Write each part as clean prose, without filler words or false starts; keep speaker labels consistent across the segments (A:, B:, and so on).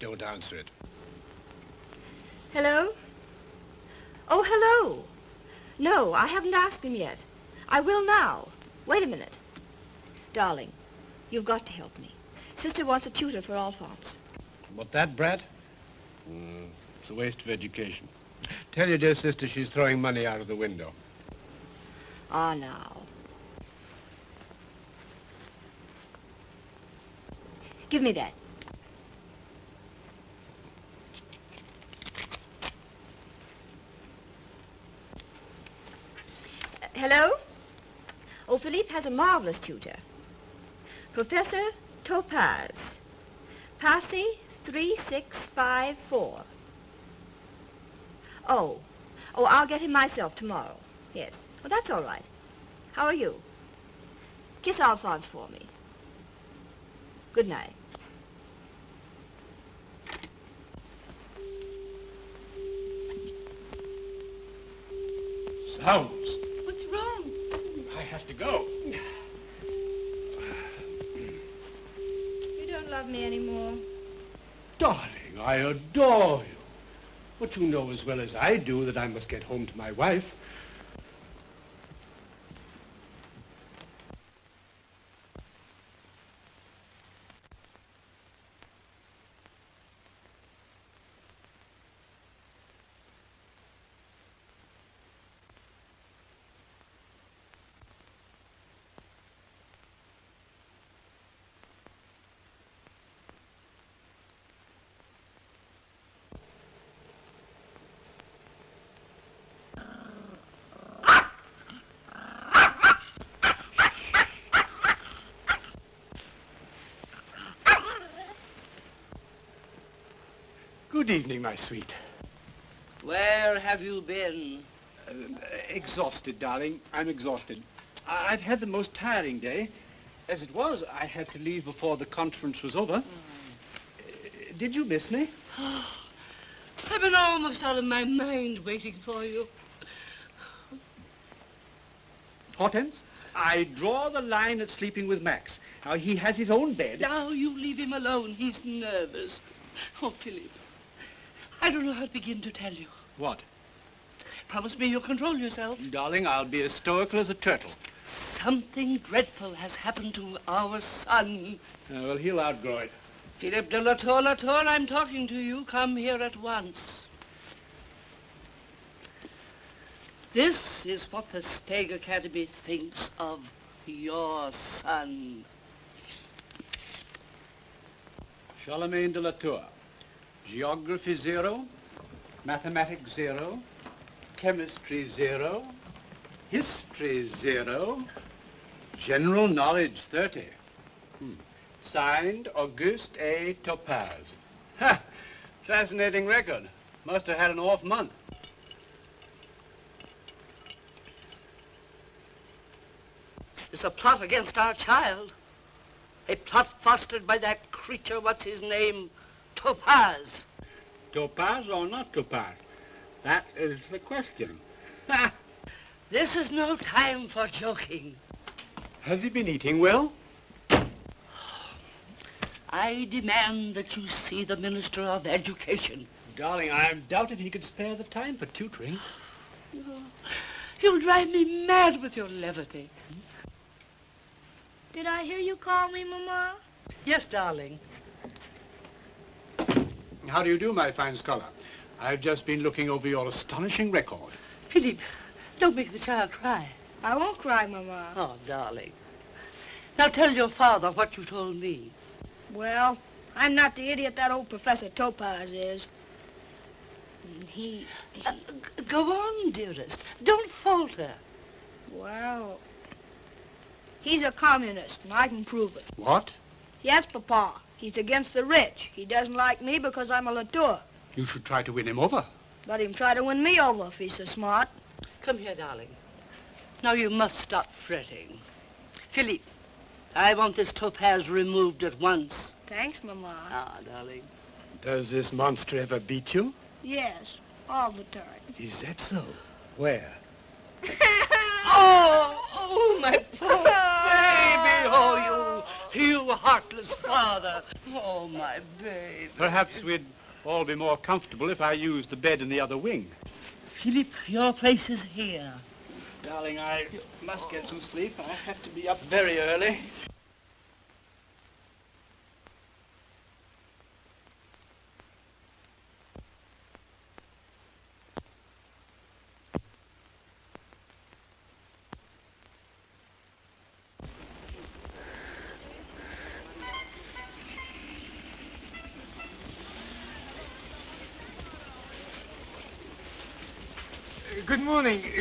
A: Don't answer it.
B: Hello? Oh, hello. No, I haven't asked him yet. I will now. Wait a minute. Darling, you've got to help me. Sister wants a tutor for Alphonse.
A: What, that brat? It's a waste of education. Tell your dear sister she's throwing money out of the window.
B: Ah, now. Give me that. Hello? Oh, Philippe has a marvelous tutor. Professor Topaze. Passy 3654. Oh, I'll get him myself tomorrow. Yes. Well, that's all right. How are you? Kiss Alphonse for me. Good night.
A: Sounds.
B: What's wrong?
A: I have to go.
B: You don't love me anymore.
A: Darling, I adore you. But you know as well as I do that I must get home to my wife. Good evening, my sweet.
C: Where have you been?
A: Exhausted, darling. I'm exhausted. I've had the most tiring day. As it was, I had to leave before the conference was over. Did you miss me?
C: I've been almost out of my mind waiting for you.
A: Hortense, I draw the line at sleeping with Max. Now, he has his own bed.
C: Now you leave him alone. He's nervous. Oh, Philip, I don't know how to begin to tell you.
A: What?
C: Promise me you'll control yourself.
A: Darling, I'll be as stoical as a turtle.
C: Something dreadful has happened to our son.
A: Well, he'll outgrow it.
C: Philip de Latour, I'm talking to you. Come here at once. This is what the Steg Academy thinks of your son.
A: Charlemagne de Latour. Geography 0, mathematics 0, chemistry 0, history 0, general knowledge 30. Signed, Auguste A. Topaze. Ha! Fascinating record. Must have had an off month.
C: It's a plot against our child. A plot fostered by that creature, what's his name? Topaze.
A: Topaze or not Topaze? That is the question. Ha!
C: This is no time for joking.
A: Has he been eating well?
C: I demand that you see the Minister of Education.
A: Darling, I doubted he could spare the time for tutoring.
C: Oh, you'll drive me mad with your levity.
B: Did I hear you call me, Mama?
C: Yes, darling.
A: How do you do, my fine scholar? I've just been looking over your astonishing record.
C: Philippe, don't make the child cry.
B: I won't cry, Mama.
C: Oh, darling. Now tell your father what you told me.
B: Well, I'm not the idiot that old Professor Topaze is. He...
C: Go on, dearest. Don't falter.
B: Well, he's a communist, and I can prove it.
A: What?
B: Yes, Papa. He's against the rich. He doesn't like me because I'm a Latour.
A: You should try to win him over.
B: Let him try to win me over if he's so smart.
C: Come here, darling. Now you must stop fretting. Philippe, I want this Topaze removed at once.
B: Thanks, Mama.
C: Ah, darling.
A: Does this monster ever beat you?
B: Yes, all the time.
A: Is that so? Where?
C: Oh, my poor baby. Oh, you You heartless father. Oh, my babe.
A: Perhaps we'd all be more comfortable if I used the bed in the other wing.
C: Philip, your place is here.
A: Darling, I must get some sleep. I have to be up very early.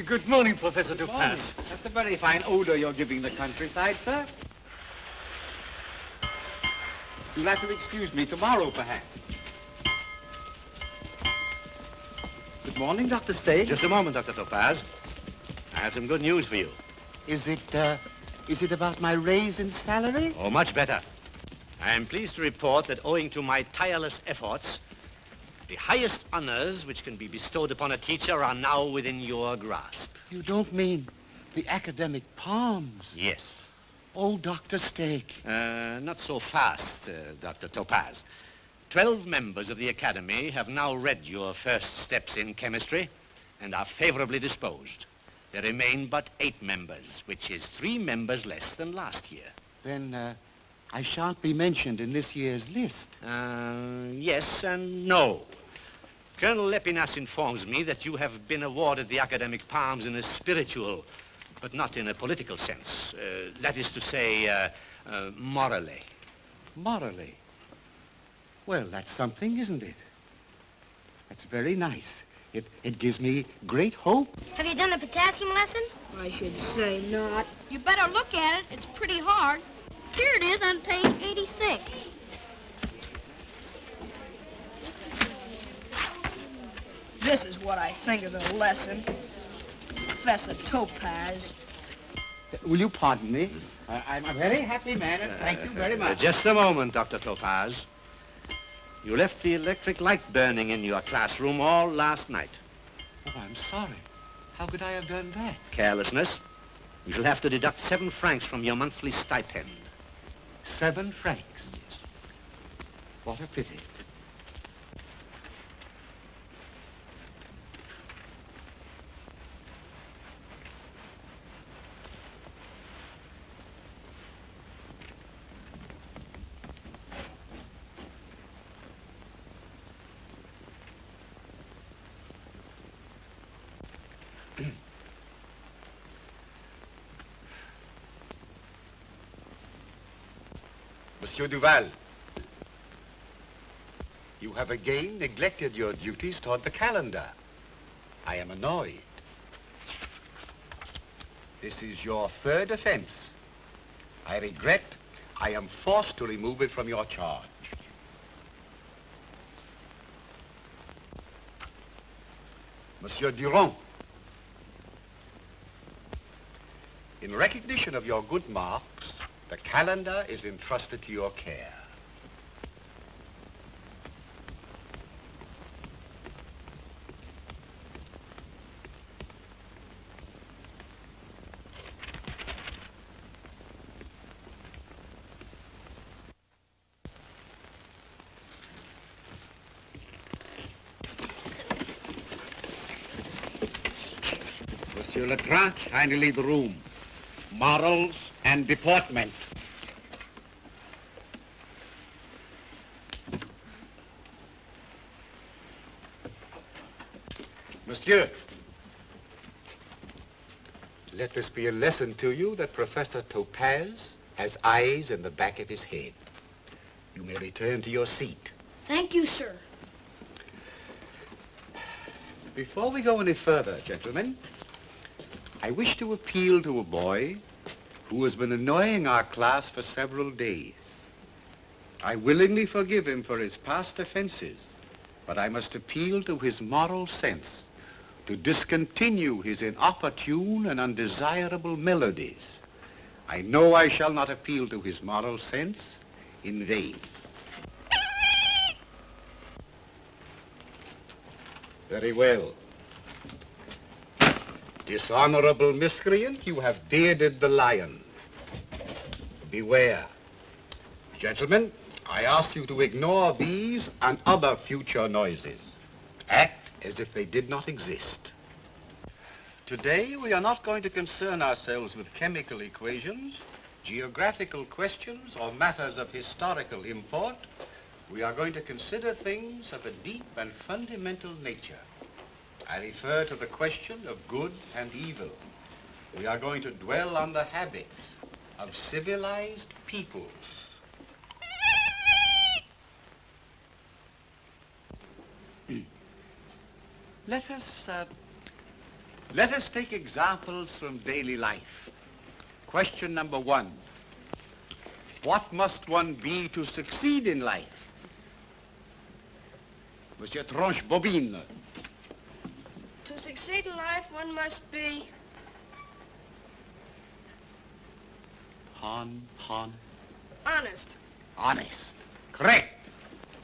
D: Good morning, Professor Topaze.
A: That's a very fine odor you're giving the countryside, sir. You'll have to excuse me tomorrow, perhaps. Good morning, Dr. Stage.
D: Just a moment, Dr. Topaze. I have some good news for you.
A: Is it about my raise in salary?
D: Oh, much better. I am pleased to report that owing to my tireless efforts, the highest honors which can be bestowed upon a teacher are now within your grasp.
E: You don't mean the academic palms?
D: Yes.
E: Oh, Dr. Stake.
D: Not so fast, Dr. Topaze. 12 members of the Academy have now read your first steps in chemistry and are favorably disposed. There remain but 8 members, which is 3 members less than last year.
E: Then, I shan't be mentioned in this year's list.
D: Yes and no. Colonel Lepinas informs me that you have been awarded the academic palms in a spiritual, but not in a political sense. That is to say, morally.
E: Morally? Well, that's something, isn't it? That's very nice. It gives me great hope.
F: Have you done the potassium lesson?
B: I should say not.
F: You better look at it. It's pretty hard. Here it is on page 86.
B: This is what I think of the lesson. Professor Topaze.
A: Will you pardon me? I'm a very happy man, and thank you very much.
D: Just a moment, Dr. Topaze. You left the electric light burning in your classroom all last night.
E: Oh, I'm sorry. How could I have done that?
D: Carelessness. You shall have to deduct 7 francs from your monthly stipend.
E: 7 francs. What a pity.
G: Monsieur Duval, you have again neglected your duties toward the calendar. I am annoyed. This is your 3rd offense. I regret I am forced to remove it from your charge. Monsieur Durand, in recognition of your good marks, the calendar is entrusted to your care.
E: Monsieur Letrange, kindly leave the room. Morals and deportment.
G: Monsieur, let this be a lesson to you that Professor Topaze has eyes in the back of his head. You may return to your seat.
F: Thank you, sir.
G: Before we go any further, gentlemen, I wish to appeal to a boy who has been annoying our class for several days. I willingly forgive him for his past offenses, but I must appeal to his moral sense to discontinue his inopportune and undesirable melodies. I know I shall not appeal to his moral sense in vain. Very well. Dishonorable miscreant, you have bearded the lion. Beware. Gentlemen, I ask you to ignore these and other future noises. Act as if they did not exist. Today, we are not going to concern ourselves with chemical equations, geographical questions, or matters of historical import. We are going to consider things of a deep and fundamental nature. I refer to the question of good and evil. We are going to dwell on the habits of civilized peoples. Let us take examples from daily life. Question number 1. What must one be to succeed in life? Monsieur Tranche-Bobine.
F: To succeed in life, one must be...
G: Han.
F: honest.
G: Honest. Correct.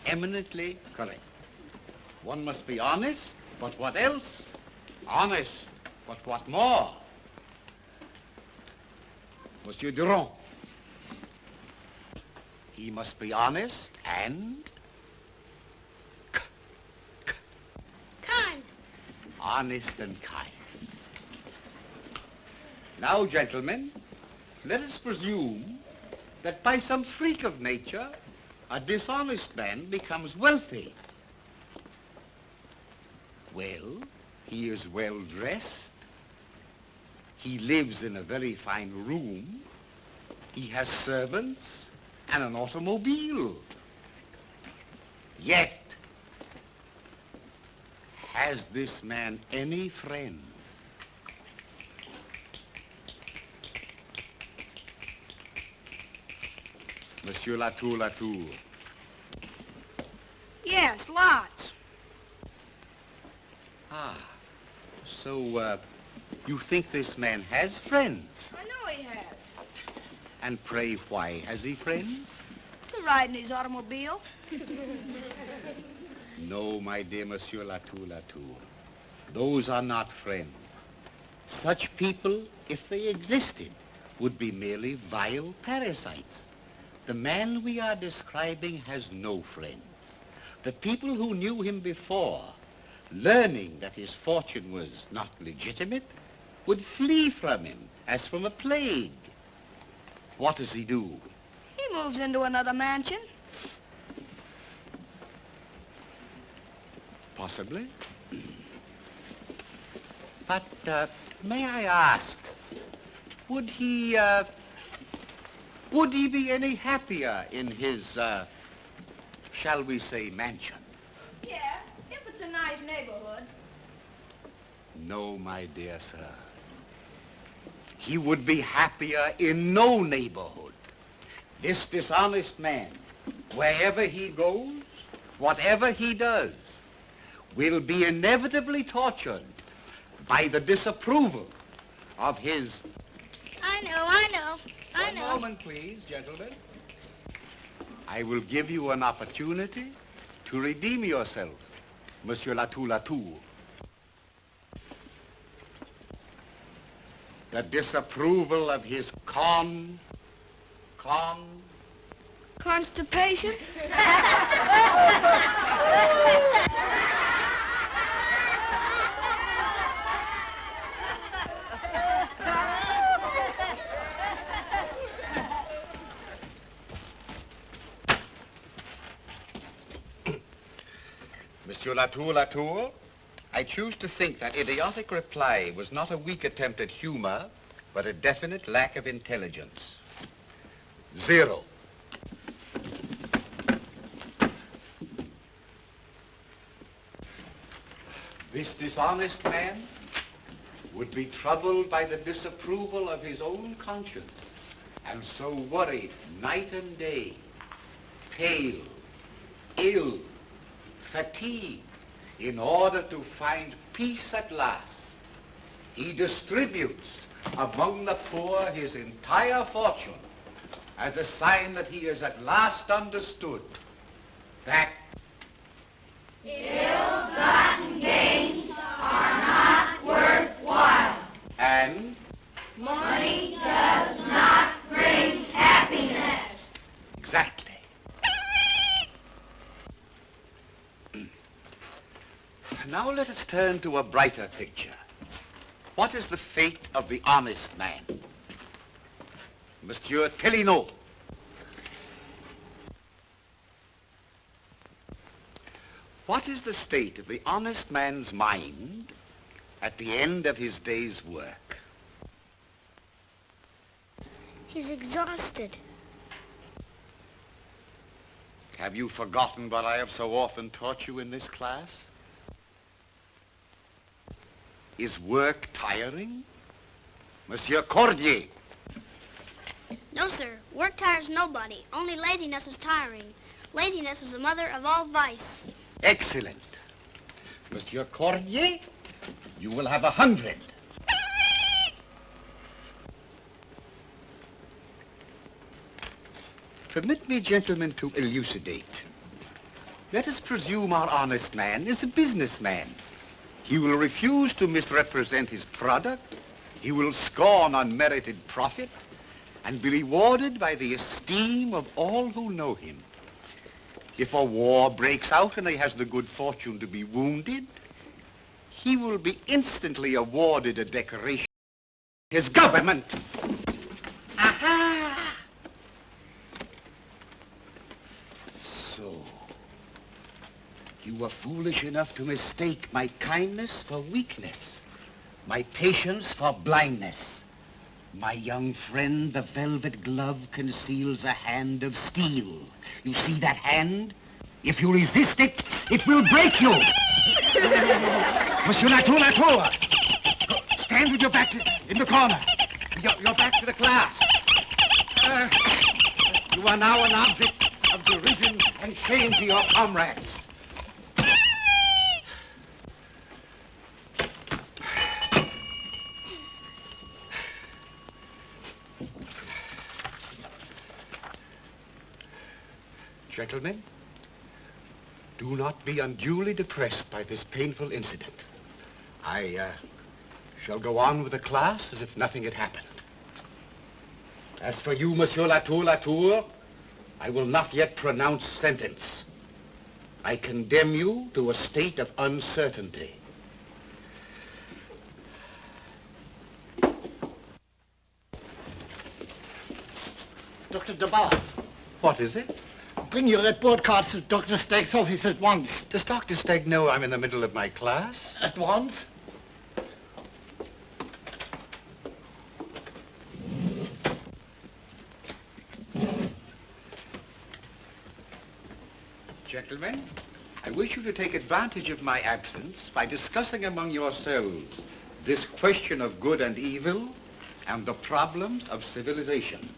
G: Eminently correct. One must be honest, but what else? Honest, but what more? Monsieur Durand. He must be honest and...
F: Kind.
G: honest and kind. Now, gentlemen, let us presume that by some freak of nature, a dishonest man becomes wealthy. Well, he is well dressed. He lives in a very fine room. He has servants and an automobile. Yet, has this man any friends? Monsieur Latour.
F: Yes, lots.
G: Ah, so, you think this man has friends?
F: I know he has.
G: And pray, why has he friends?
F: To ride in his automobile.
G: No, my dear Monsieur Latour. Those are not friends. Such people, if they existed, would be merely vile parasites. The man we are describing has no friends. The people who knew him before, learning that his fortune was not legitimate, would flee from him as from a plague. What does he do?
F: He moves into another mansion.
G: Possibly. But, may I ask, would he be any happier in his, shall we say, mansion?
F: Yes, if it's a nice neighborhood.
G: No, my dear sir. He would be happier in no neighborhood. This dishonest man, wherever he goes, whatever he does, will be inevitably tortured by the disapproval of his...
F: I know.
G: One moment, please, gentlemen. I will give you an opportunity to redeem yourself, Monsieur Latour. The disapproval of his
F: Constipation?
G: Monsieur Latour, I choose to think that idiotic reply was not a weak attempt at humor, but a definite lack of intelligence. 0. This dishonest man would be troubled by the disapproval of his own conscience, and so worried night and day, pale, ill, fatigued, in order to find peace at last. He distributes among the poor his entire fortune as a sign that he has at last understood that
H: ill-gotten gains are not worthwhile.
G: And
H: money does not bring happiness.
G: Exactly. Now let us turn to a brighter picture. What is the fate of the honest man? Monsieur Tellino. What is the state of the honest man's mind at the end of his day's work?
I: He's exhausted.
G: Have you forgotten what I have so often taught you in this class? Is work tiring? Monsieur Cordier.
I: No, sir. Work tires nobody. Only laziness is tiring. Laziness is the mother of all vice.
G: Excellent. Monsieur Cordier, you will have 100. Permit me, gentlemen, to elucidate. Let us presume our honest man is a businessman. He will refuse to misrepresent his product. He will scorn unmerited profit and be rewarded by the esteem of all who know him. If a war breaks out and he has the good fortune to be wounded, he will be instantly awarded a decoration. His government. Aha! So, you were foolish enough to mistake my kindness for weakness, my patience for blindness. My young friend, the velvet glove conceals a hand of steel. You see that hand? If you resist it, it will break you. Monsieur Latour, stand with your back in the corner. Your back to the class. You are now an object of derision and shame to your comrades. Gentlemen, do not be unduly depressed by this painful incident. I shall go on with the class as if nothing had happened. As for you, Monsieur Latour, I will not yet pronounce sentence. I condemn you to a state of uncertainty.
J: Dr. Topaze.
G: What is it?
J: Bring your report cards to Dr. Stegg's office at once.
G: Does Dr. Stegg know I'm in the middle of my class?
J: At once?
G: Gentlemen, I wish you to take advantage of my absence by discussing among yourselves this question of good and evil and the problems of civilization.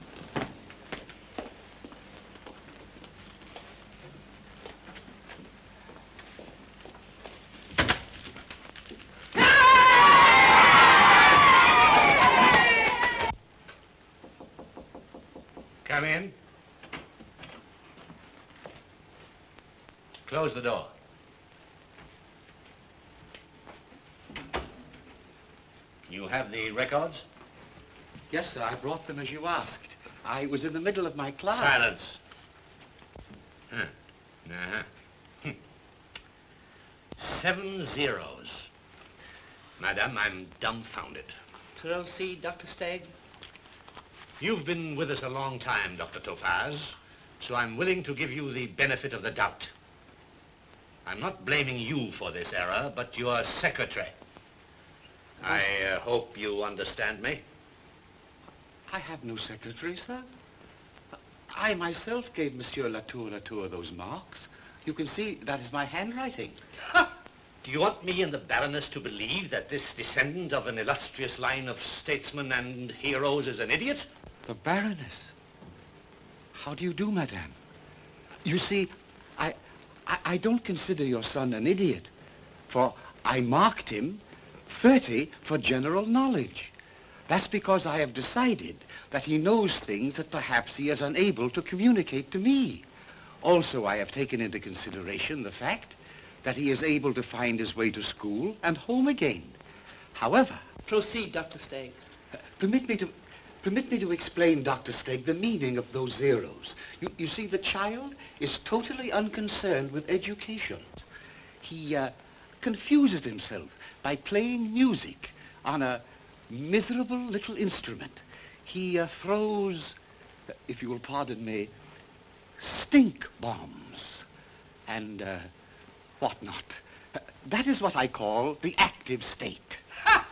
D: Come in. Close the door. You have the records?
G: Yes, sir, I brought them as you asked. I was in the middle of my class.
D: Silence. Huh. Uh-huh. 7 zeros. Madam, I'm dumbfounded.
C: Proceed, Dr. Stegg.
D: You've been with us a long time, Dr. Topaze, so I'm willing to give you the benefit of the doubt. I'm not blaming you for this error, but your secretary. I hope you understand me.
G: I have no secretary, sir. I myself gave Monsieur Latour those marks. You can see that is my handwriting.
D: Do you want me and the Baroness to believe that this descendant of an illustrious line of statesmen and heroes is an idiot?
G: The Baroness? How do you do, madame? You see, I don't consider your son an idiot, for I marked him 30 for general knowledge. That's because I have decided that he knows things that perhaps he is unable to communicate to me. Also, I have taken into consideration the fact that he is able to find his way to school and home again. However...
C: Proceed, Dr. Stegg.
G: Permit me to explain, Dr. Stegg, the meaning of those zeros. You see, the child is totally unconcerned with education. He
E: confuses himself by playing music on a miserable little instrument. He throws, if you will pardon me, stink bombs and whatnot. That is what I call the active state. Ha!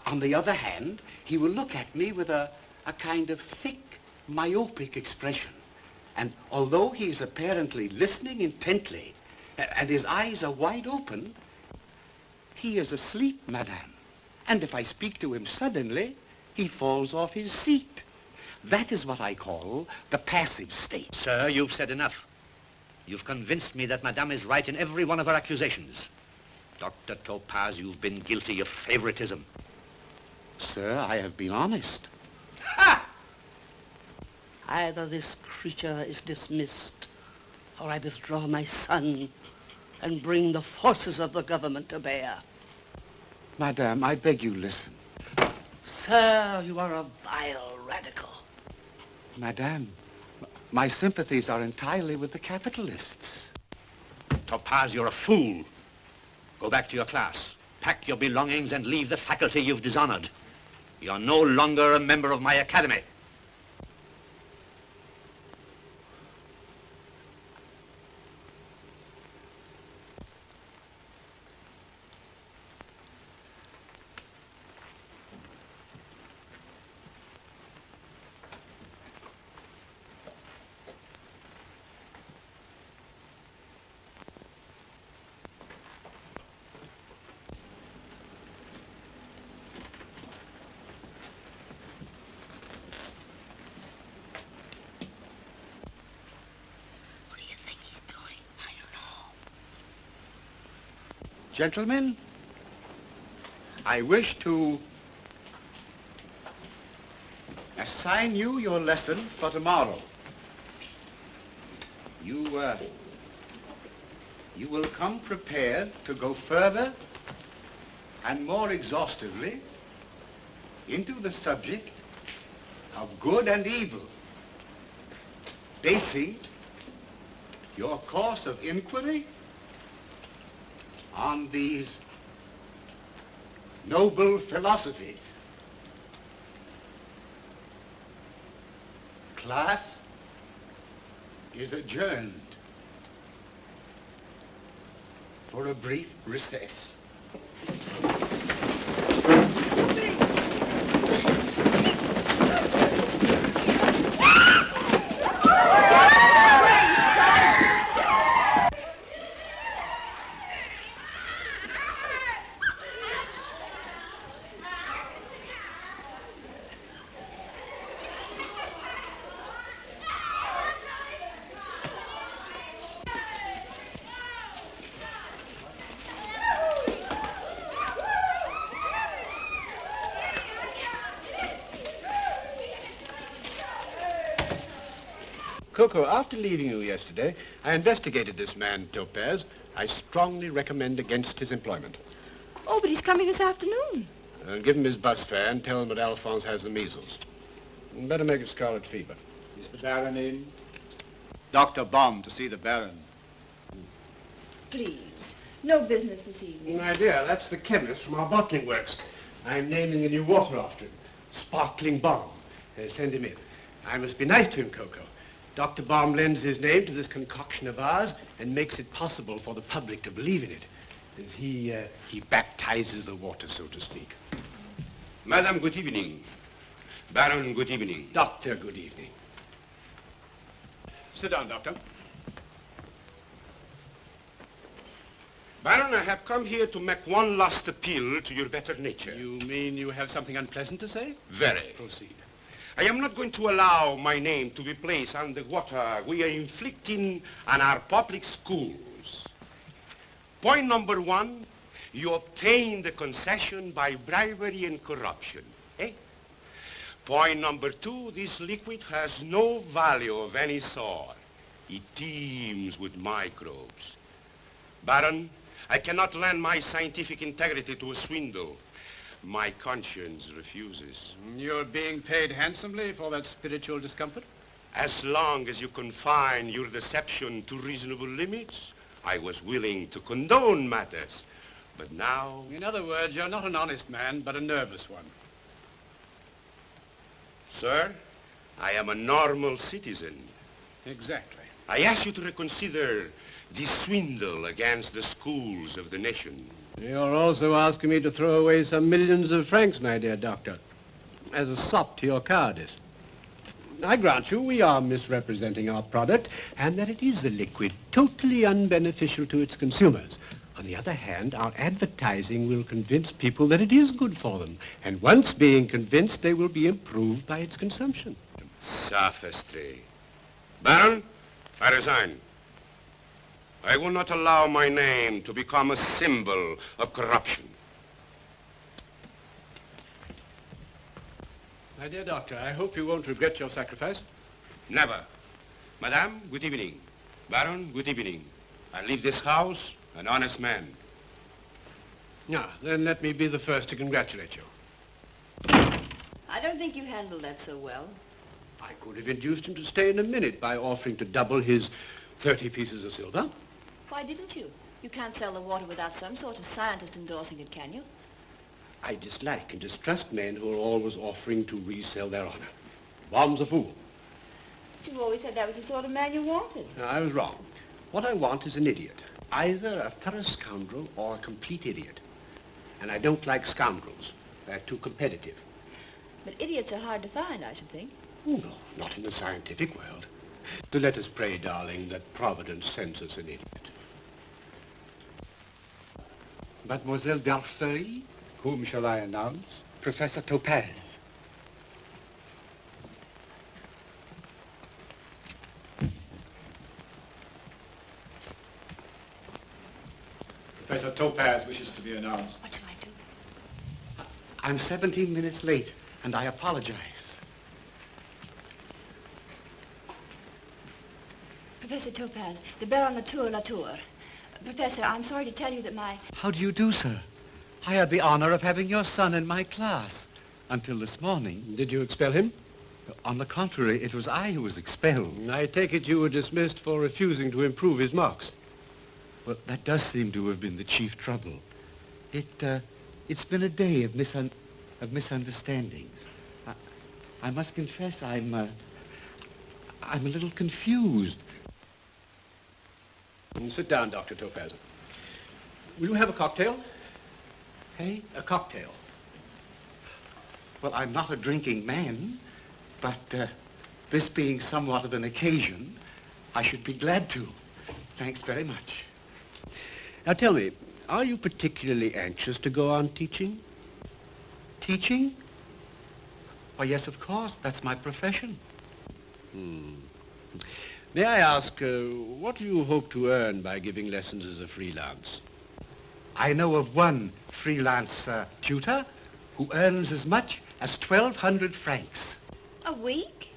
E: On the other hand, he will look at me with a kind of thick, myopic expression. And although he is apparently listening intently, and his eyes are wide open, he is asleep, madame. And if I speak to him suddenly, he falls off his seat. That is what I call the passive state.
D: Sir, you've said enough. You've convinced me that Madame is right in every one of her accusations. Dr. Topaze, you've been guilty of favoritism.
E: Sir, I have been honest.
C: Ha! Either this creature is dismissed, or I withdraw my son and bring the forces of the government to bear.
E: Madame, I beg you listen.
C: Sir, you are a vile radical.
E: Madame, my sympathies are entirely with the capitalists.
D: Topaze, you're a fool. Go back to your class. Pack your belongings and leave the faculty you've dishonored. You're no longer a member of my academy.
E: Gentlemen, I wish to assign you your lesson for tomorrow. You will come prepared to go further and more exhaustively into the subject of good and evil, basing your course of inquiry on these noble philosophies. Class is adjourned for a brief recess.
K: Coco, after leaving you yesterday, I investigated this man, Topaze. I strongly recommend against his employment.
B: Oh, but he's coming this afternoon.
K: Give him his bus fare and tell him that Alphonse has the measles. Better make it scarlet fever.
A: Is the Baron in? Dr. Baum to see the Baron.
B: Please. No business this evening.
K: My dear, that's the chemist from our bottling works. I'm naming a new water after him. Sparkling Baum. Send him in. I must be nice to him, Coco. Dr. Baum lends his name to this concoction of ours and makes it possible for the public to believe in it. And he baptizes the water, so to speak.
L: Madam, good evening. Baron, good evening.
K: Doctor, good evening.
A: Sit down, Doctor.
L: Baron, I have come here to make one last appeal to your better nature.
K: You mean you have something unpleasant to say?
L: Very.
K: Proceed.
L: I am not going to allow my name to be placed on the water we are inflicting on our public schools. Point number one, you obtain the concession by bribery and corruption. Point number two, this liquid has no value of any sort. It teems with microbes. Baron, I cannot lend my scientific integrity to a swindle. My conscience refuses.
K: You're being paid handsomely for that spiritual discomfort?
L: As long as you confine your deception to reasonable limits, I was willing to condone matters. But now...
A: In other words, you're not an honest man, but a nervous one.
L: Sir, I am a normal citizen.
A: Exactly.
L: I ask you to reconsider this swindle against the schools of the nation.
K: You're also asking me to throw away some millions of francs, my dear doctor, as a sop to your cowardice. I grant you we are misrepresenting our product, and that it is a liquid totally unbeneficial to its consumers. On the other hand, our advertising will convince people that it is good for them, and once being convinced, they will be improved by its consumption.
L: Sophistry. Baron, I resign. I will not allow my name to become a symbol of corruption.
K: My dear doctor, I hope you won't regret your sacrifice.
L: Never. Madame, good evening. Baron, good evening. I leave this house an honest man.
K: Now, then let me be the first to congratulate you.
B: I don't think you handled that so well.
K: I could have induced him to stay in a minute by offering to double his 30 pieces of silver.
B: Why didn't you? You can't sell the water without some sort of scientist endorsing it, can you?
K: I dislike and distrust men who are always offering to resell their honor. Baum's a fool.
B: You always said that was the sort of man you wanted.
K: No, I was wrong. What I want is an idiot. Either a thorough scoundrel or a complete idiot. And I don't like scoundrels. They're too competitive.
B: But idiots are hard to find, I should think.
K: Oh, no, not in the scientific world. So let us pray, darling, that Providence sends us an idiot.
G: Mademoiselle Darfeuille, whom shall I announce? Professor Topaze.
A: Professor Topaze wishes to be announced.
B: What shall I do?
G: I'm 17 minutes late, and I apologize.
B: Professor Topaze, the bell on the tour la tour. Professor, I'm sorry to tell you that my...
G: How do you do, sir? I had the honor of having your son in my class until this morning.
K: Did you expel him?
G: On the contrary, it was I who was expelled.
K: I take it you were dismissed for refusing to improve his marks.
G: Well, that does seem to have been the chief trouble. It's been a day of misunderstandings. I must confess I'm a little confused.
K: Sit down, Dr. Topaze. Will you have a cocktail?
G: Hey?
K: A cocktail.
G: Well, I'm not a drinking man, but this being somewhat of an occasion, I should be glad to. Thanks very much.
K: Now tell me, are you particularly anxious to go on teaching?
G: Teaching? Why, yes, of course. That's my profession.
K: May I ask, what do you hope to earn by giving lessons as a freelance?
G: I know of one freelance tutor who earns as much as 1,200 francs.
B: A week?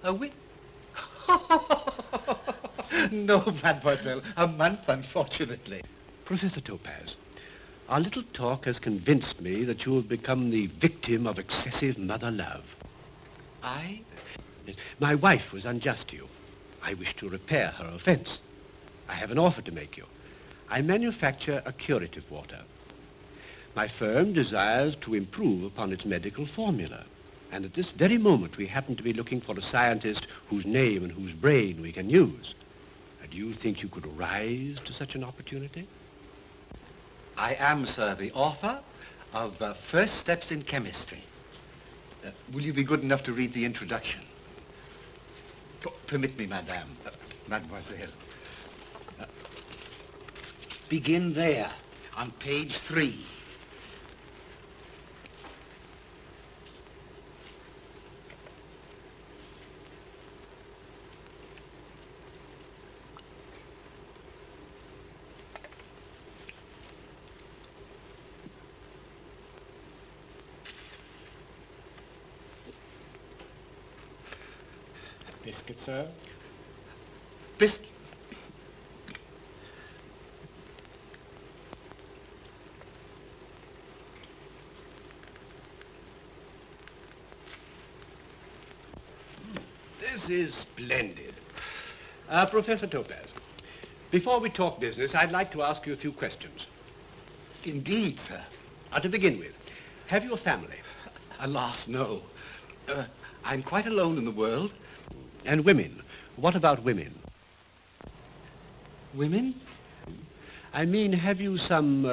G: A week? No, mademoiselle, a month, unfortunately.
K: Professor Topaze, our little talk has convinced me that you have become the victim of excessive mother love.
G: I?
K: My wife was unjust to you. I wish to repair her offense. I have an offer to make you. I manufacture a curative water. My firm desires to improve upon its medical formula. And at this very moment, we happen to be looking for a scientist whose name and whose brain we can use. Do you think you could rise to such an opportunity?
G: I am, sir, the author of First Steps in Chemistry. Will you be good enough to read the introduction? Permit me, madame, mademoiselle. Begin there, on page 3.
A: Biscuit, sir?
G: Biscuit?
K: This is splendid. Professor Topaze, Before we talk business, I'd like to ask you a few questions.
G: Indeed, sir.
K: To begin with, have you a family?
G: Alas, no. I'm quite alone in the world.
K: And women? What about women?
G: Women?
K: I mean, have you some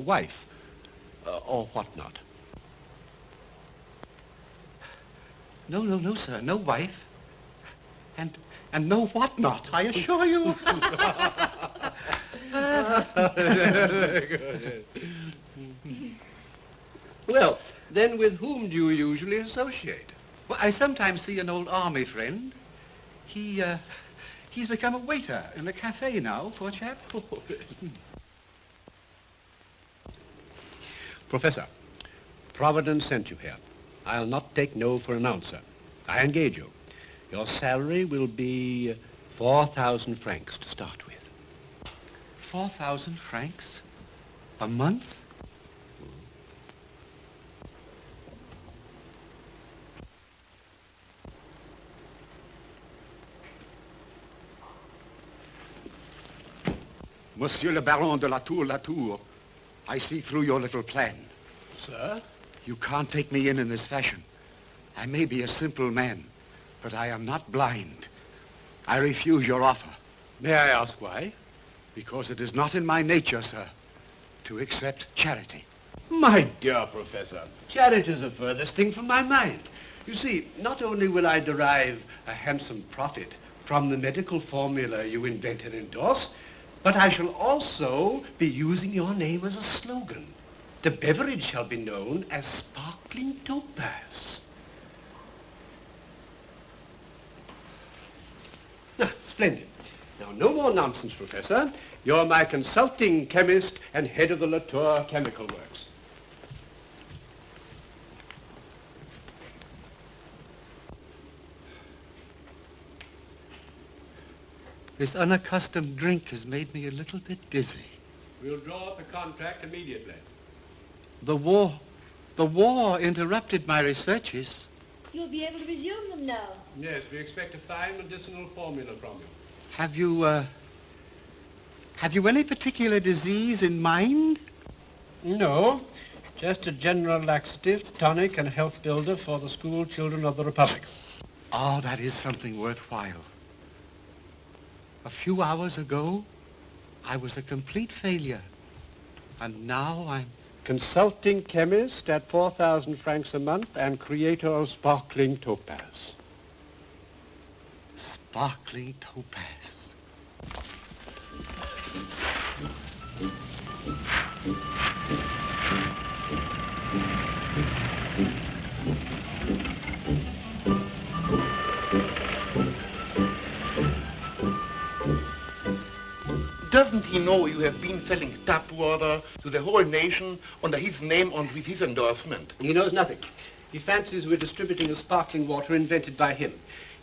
K: wife or whatnot?
G: No, sir. No wife. And no whatnot, I assure you.
K: Well, then with whom do you usually associate?
G: Well, I sometimes see an old army friend. He's become a waiter in a cafe now, poor chap.
K: Professor, Providence sent you here. I'll not take no for an answer. I engage you. Your salary will be 4,000 francs to start with.
G: 4,000 francs? A month? Monsieur le Baron de Latour, I see through your little plan.
K: Sir?
G: You can't take me in this fashion. I may be a simple man, but I am not blind. I refuse your offer.
K: May I ask why?
G: Because it is not in my nature, sir, to accept charity.
K: My dear Professor, charity is the furthest thing from my mind. You see, not only will I derive a handsome profit from the medical formula you invent and endorse, but I shall also be using your name as a slogan. The beverage shall be known as Sparkling Topaze. Ah, splendid. Now, no more nonsense, Professor. You're my consulting chemist and head of the Latour Chemical Works.
G: This unaccustomed drink has made me a little bit dizzy.
K: We'll draw up a contract immediately.
G: The war interrupted my researches.
B: You'll be able to resume them now.
K: Yes, we expect a fine medicinal formula from you.
G: Have you any particular disease in mind?
K: No, just a general laxative, tonic, and health builder for the school children of the Republic.
G: Oh, that is something worthwhile. A few hours ago, I was a complete failure. And now I'm...
K: Consulting chemist at 4,000 francs a month and creator of Sparkling Topaze.
G: Sparkling Topaze.
L: Doesn't he know you have been selling tap water to the whole nation under his name and with his endorsement?
K: He knows nothing. He fancies we're distributing a sparkling water invented by him.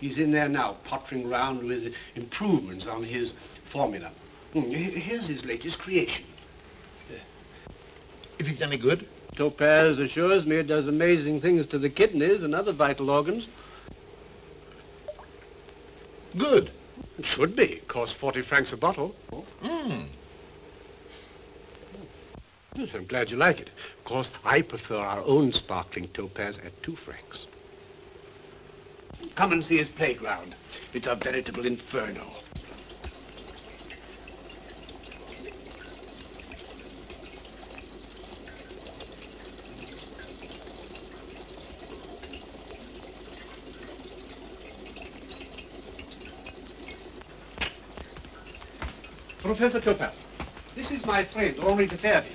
K: He's in there now, pottering around with improvements on his formula. Here's his latest creation.
L: Is it any good?
K: Topaze assures me it does amazing things to the kidneys and other vital organs.
L: Good.
K: It should be. It costs 40 francs a bottle. Yes, I'm glad you like it. Of course, I prefer our own sparkling Topaze at 2 francs. Come and see his playground. It's a veritable inferno. Professor Topaze, this is my friend, Henri de Fairview.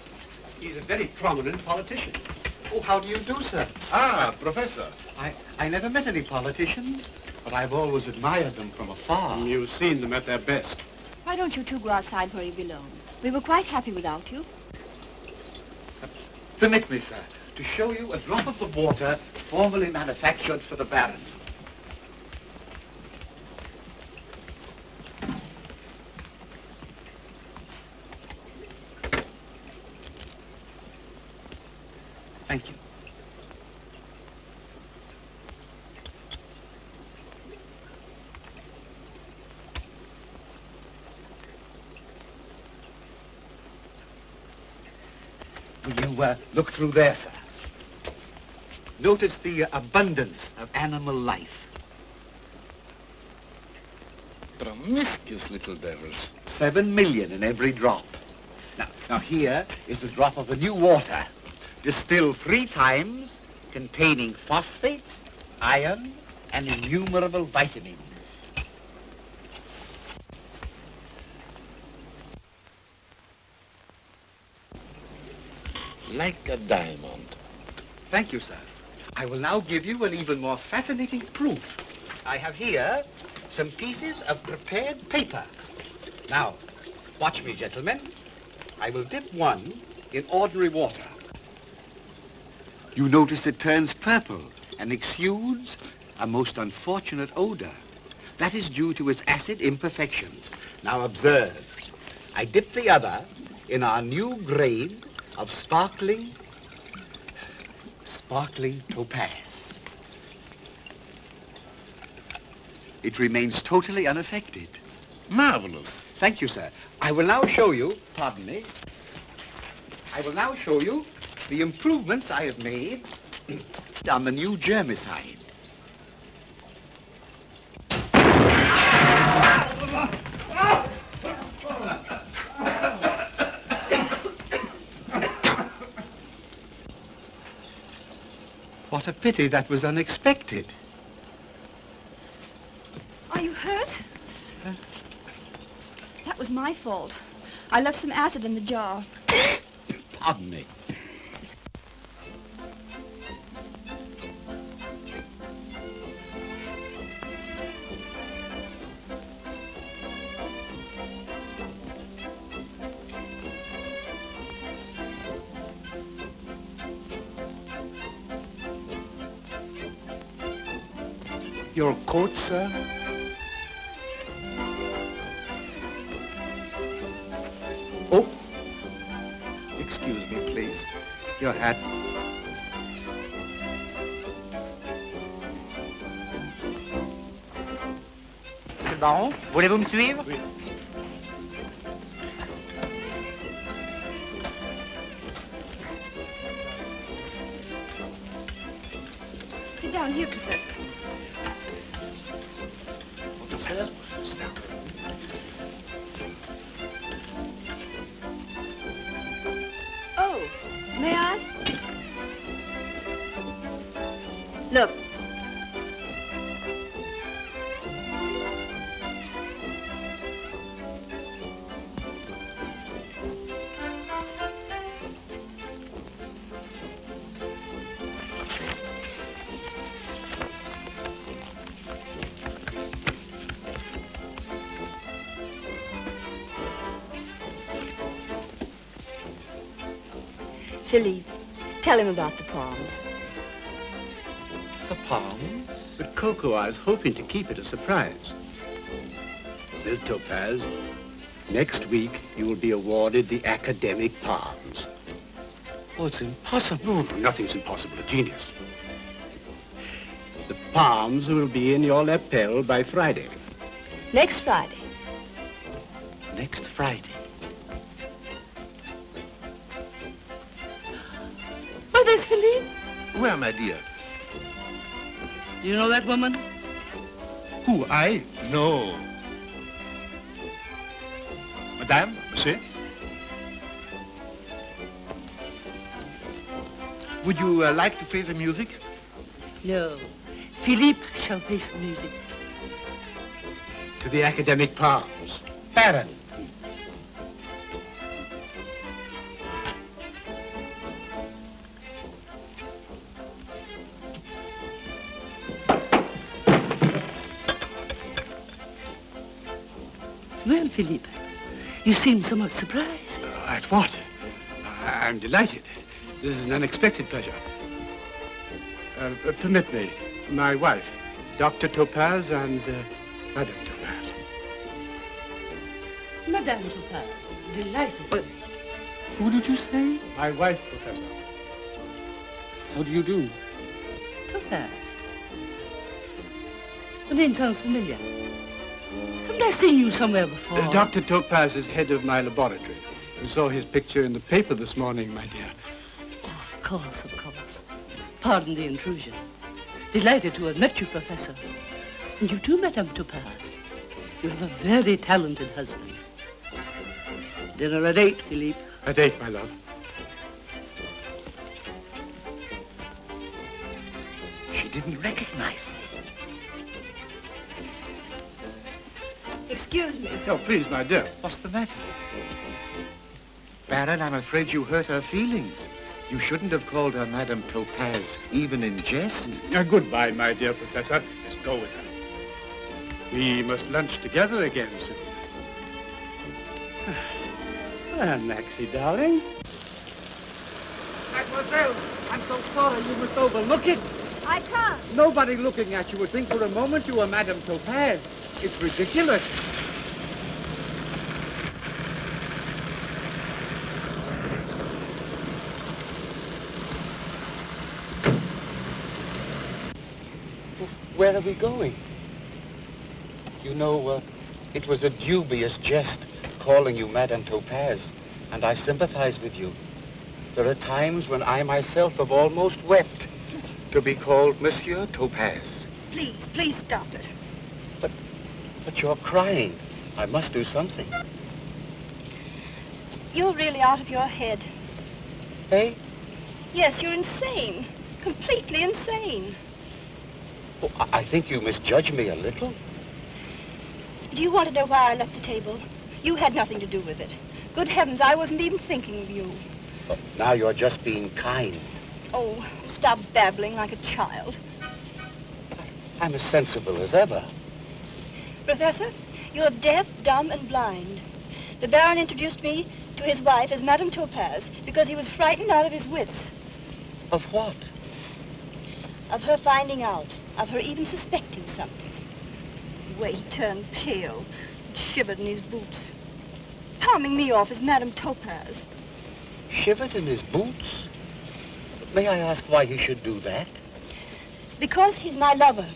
K: He's a very prominent politician.
G: Oh, how do you do, sir?
L: Ah, Professor.
G: I never met any politicians, but I've always admired them from afar.
K: You've seen them at their best.
B: Why don't you two go outside where you belong? We were quite happy without you.
G: Permit me, sir, to show you a drop of the water formerly manufactured for the Baron. Thank you.
E: Will you look through there, sir? Notice the abundance of animal life.
G: Promiscuous little devils.
E: 7 million in every drop. Now here is the drop of the new water, distilled 3 times, containing phosphates, iron, and innumerable vitamins.
G: Like a diamond.
E: Thank you, sir. I will now give you an even more fascinating proof. I have here some pieces of prepared paper. Now, watch me, gentlemen. I will dip one in ordinary water. You notice it turns purple and exudes a most unfortunate odor. That is due to its acid imperfections. Now observe. I dip the other in our new grade of sparkling topaz. It remains totally unaffected.
G: Marvelous.
E: Thank you, sir. I will now show you, pardon me, I will now show you the improvements I have made on the new germicide. What a pity that was unexpected.
B: Are you hurt? That was my fault. I left some acid in the jar.
E: Pardon me. Your coat, sir? Oh, excuse me, please. Your hat.
M: Monsieur le baron, voulez-vous me suivre?
E: Oui.
B: Sit down here, Professor. Oh, may I? Look. Philippe, tell him about the palms.
A: The palms? But Coco, I was hoping to keep it a surprise. Miss Topaze, next week you will be awarded the academic palms.
E: Oh, it's impossible.
A: No, nothing's impossible. A genius. The palms will be in your lapel by Friday.
B: Next Friday.
E: Next Friday.
B: Oh, there's Philippe.
G: Where, my dear?
C: Do you know that woman?
G: Who, I? No. Madame, monsieur? Would you like to play the music?
C: No. Philippe shall play some music.
A: To the academic palms.
E: Baron.
C: Well, Philippe, you seem somewhat surprised.
A: At what? I'm delighted. This is an unexpected pleasure. Permit me. My wife, Dr. Topaze and Madame Topaze.
C: Madame Topaze, delightful.
E: Who did you say?
A: My wife, Professor.
E: How do you do?
C: Topaze. The name sounds familiar. Haven't I seen you somewhere before?
A: Dr. Topaze is head of my laboratory. You saw his picture in the paper this morning, my dear.
C: course, of course. Pardon the intrusion. Delighted to have met you, Professor. And you too, Madame Topaze. You have a very talented husband. Dinner at 8, Philippe.
K: At 8, my love.
E: She didn't recognize me.
B: Excuse me.
K: Oh, please, my dear.
E: What's the matter? Baron, I'm afraid you hurt her feelings. You shouldn't have called her Madame Topaze, even in jest.
K: Goodbye, my dear Professor. Just go with her. We must lunch together again soon. Well, Maxie, darling.
J: Mademoiselle, I'm so sorry you must overlook it.
B: I can't.
J: Nobody looking at you would think for a moment you were Madame Topaze. It's ridiculous.
E: Where are we going? You know, it was a dubious jest calling you Madame Topaze, and I sympathize with you. There are times when I myself have almost wept to be called Monsieur Topaze.
B: Please stop it.
E: But you're crying. I must do something.
B: You're really out of your head.
E: Hey?
B: Yes, you're insane. Completely insane.
E: Oh, I think you misjudge me a little.
B: Do you want to know why I left the table? You had nothing to do with it. Good heavens, I wasn't even thinking of you.
E: But now you're just being kind.
B: Oh, stop babbling like a child.
E: I'm as sensible as ever.
B: Professor, you're deaf, dumb, and blind. The Baron introduced me to his wife as Madame Topaze because he was frightened out of his wits.
E: Of what?
B: Of her finding out. Of her even suspecting something. The way he turned pale and shivered in his boots. Palming me off as Madame Topaze.
E: Shivered in his boots? May I ask why he should do that?
B: Because he's my lover.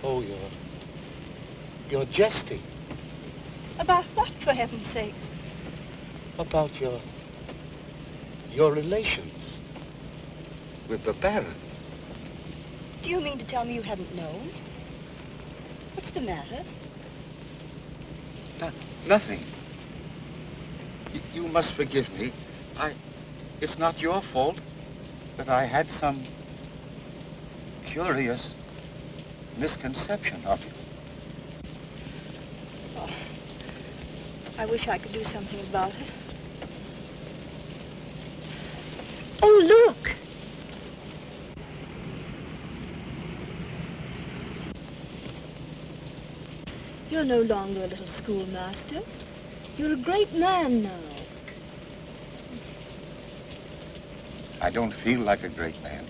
E: Oh, you're jesting.
B: About what, for heaven's sakes?
E: About your relations with the Baron.
B: Do you mean to tell me you haven't known? What's the matter?
E: Nothing. You must forgive me. It's not your fault that I had some curious misconception of you.
B: Oh, I wish I could do something about it. Oh, look! You're no longer a little schoolmaster. You're a great man now.
E: I don't feel like a great man.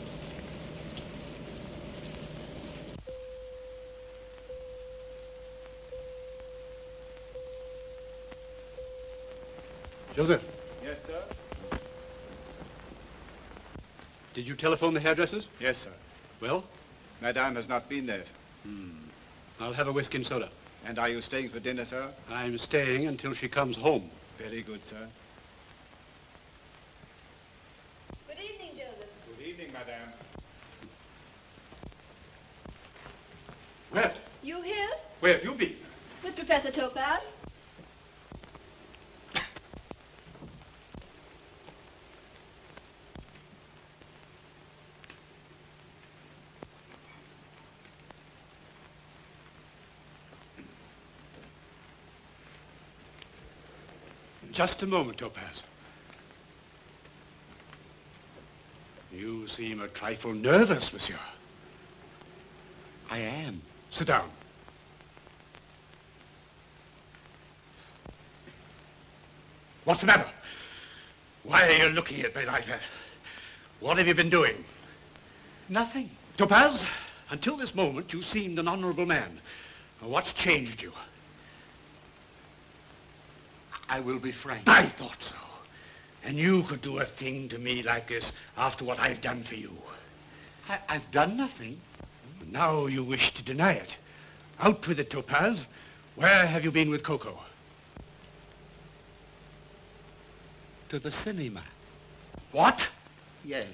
K: Joseph,
L: Yes, sir?
K: did you telephone the hairdressers?
L: Yes, sir.
K: Well?
L: Madame has not been there.
K: I'll have a whiskey and soda.
L: And are you staying for dinner, sir?
K: I'm staying until she comes home.
L: Very good, sir.
B: Good evening, Joseph.
L: Good evening, Madame.
K: Where?
B: You here?
K: Where have you been?
B: With Professor Topaze?
K: Just a moment, Topaze. You seem a trifle nervous, monsieur.
E: I am.
K: Sit down. What's the matter? Why are you looking at me like that? What have you been doing?
E: Nothing.
K: Topaze, until this moment, you seemed an honorable man. What's changed you?
E: I will be frank.
K: I thought so. And you could do a thing to me like this after what I've done for you.
E: I've done nothing.
K: Now you wish to deny it. Out with it, Topaze. Where have you been with Coco?
G: to the cinema.
L: What?
G: Yes.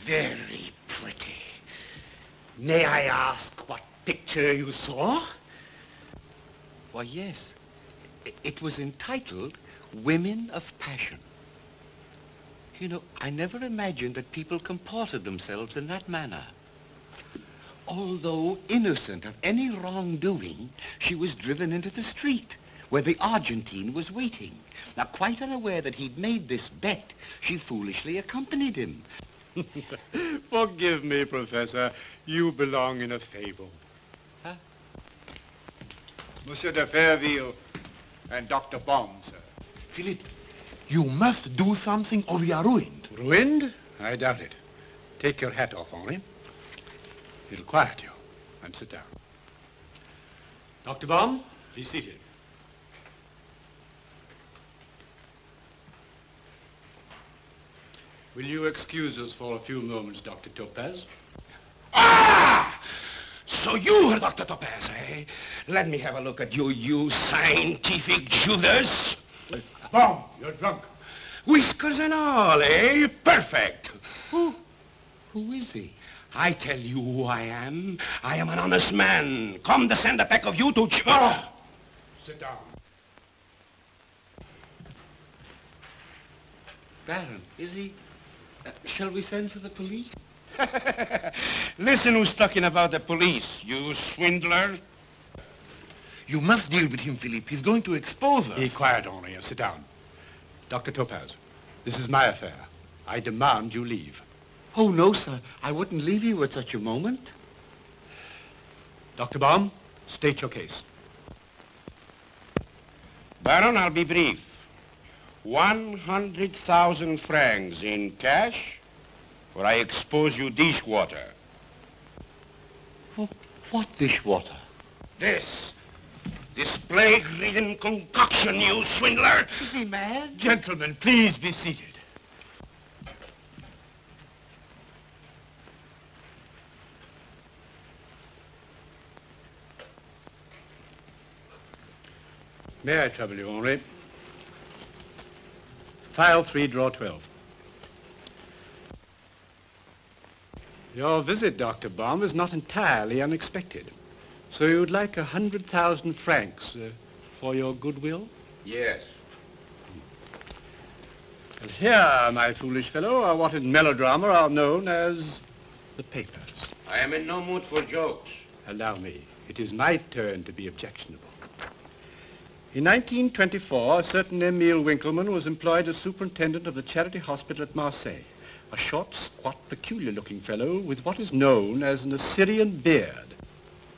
L: Very pretty. May I ask what picture you saw?
G: Why, yes. It was entitled Women of Passion. You know, I never imagined that people comported themselves in that manner. Although innocent of any wrongdoing, she was driven into the street where the Argentine was waiting. Now, quite unaware that he'd made this bet, she foolishly accompanied him.
K: Forgive me, Professor. You belong in a fable.
G: Huh?
J: Monsieur de Fairville and Dr. Baum, sir.
N: Philippe, you must do something or we are ruined.
K: Ruined? I doubt it. Take your hat off, Henri. It'll quiet you. And sit down. Dr. Baum, be seated. Will you excuse us for a few moments, Dr. Topaze?
L: Ah! So you are Dr. Topaze, eh? Let me have a look at you, you scientific Judas.
K: Baum, you're drunk.
L: Whiskers and all, eh? Perfect.
G: Who is he?
L: I tell you who I am. I am an honest man. Come to send a pack of you to...
K: Sit down.
G: Baron, is he... shall we send for the police?
L: Listen who's talking about the police, you swindler.
N: You must deal with him, Philippe. He's going to expose us.
K: Be quiet, Henri, and sit down. Dr. Topaze, this is my affair. I demand you leave.
G: Oh, no, sir. I wouldn't leave you at such a moment.
K: Dr. Baum, state your case.
L: Baron, I'll be brief. 100,000 francs in cash, or I expose you dishwater.
G: Oh, what dishwater?
L: This plague-ridden concoction, you swindler!
G: Is he mad?
K: Gentlemen, please be seated. May I trouble you, Henri? File 3, draw 12. Your visit, Dr. Baum, is not entirely unexpected. So you'd like 100,000 francs for your goodwill?
L: Yes.
K: And here, my foolish fellow, are what in melodrama are known as the papers.
L: I am in no mood for jokes.
K: Allow me. It is my turn to be objectionable. In 1924, a certain Emile Winkleman was employed as superintendent of the charity hospital at Marseille. A short, squat, peculiar-looking fellow with what is known as an Assyrian beard.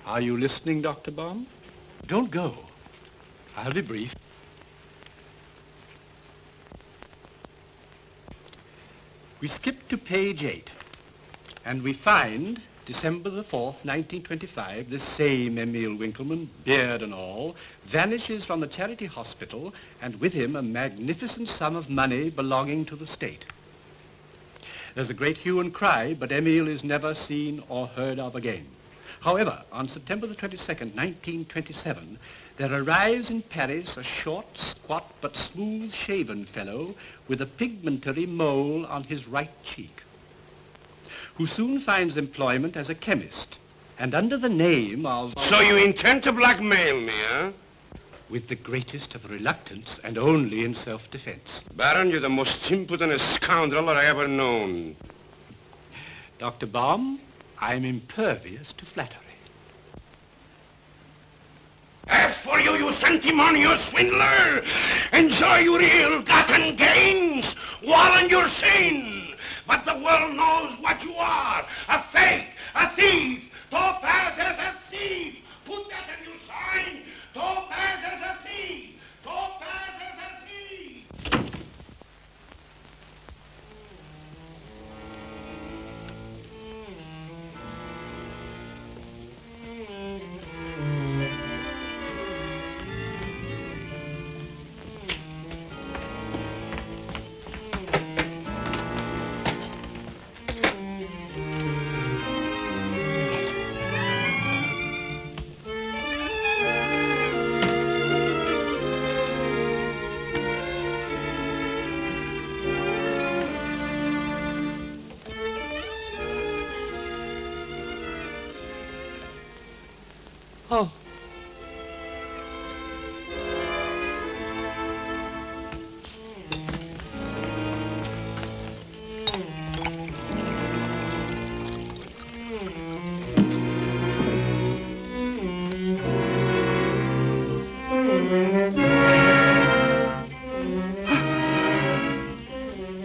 K: Are you listening, Dr. Baum? Don't go. I'll be brief. We skip to page 8, and we find December the 4th, 1925, this same Emile Winkleman, beard and all, vanishes from the charity hospital, and with him a magnificent sum of money belonging to the state. There's a great hue and cry, but Emile is never seen or heard of again. However, on September the 22nd, 1927, there arrives in Paris a short, squat, but smooth-shaven fellow with a pigmentary mole on his right cheek, who soon finds employment as a chemist, and under the name of...
L: So you intend to blackmail me, huh?
K: With the greatest of reluctance and only in self-defense.
L: Baron, you're the most impudent scoundrel that I ever known.
K: Dr. Baum, I'm impervious to flattery.
L: As for you, you sentimental swindler, enjoy your ill-gotten gains while on your sin. But the world knows what you are, a fake, a thief. Topaze is a thief. Put that in your sign. Topaze is a thief. Topaze is a thief.
E: Oh.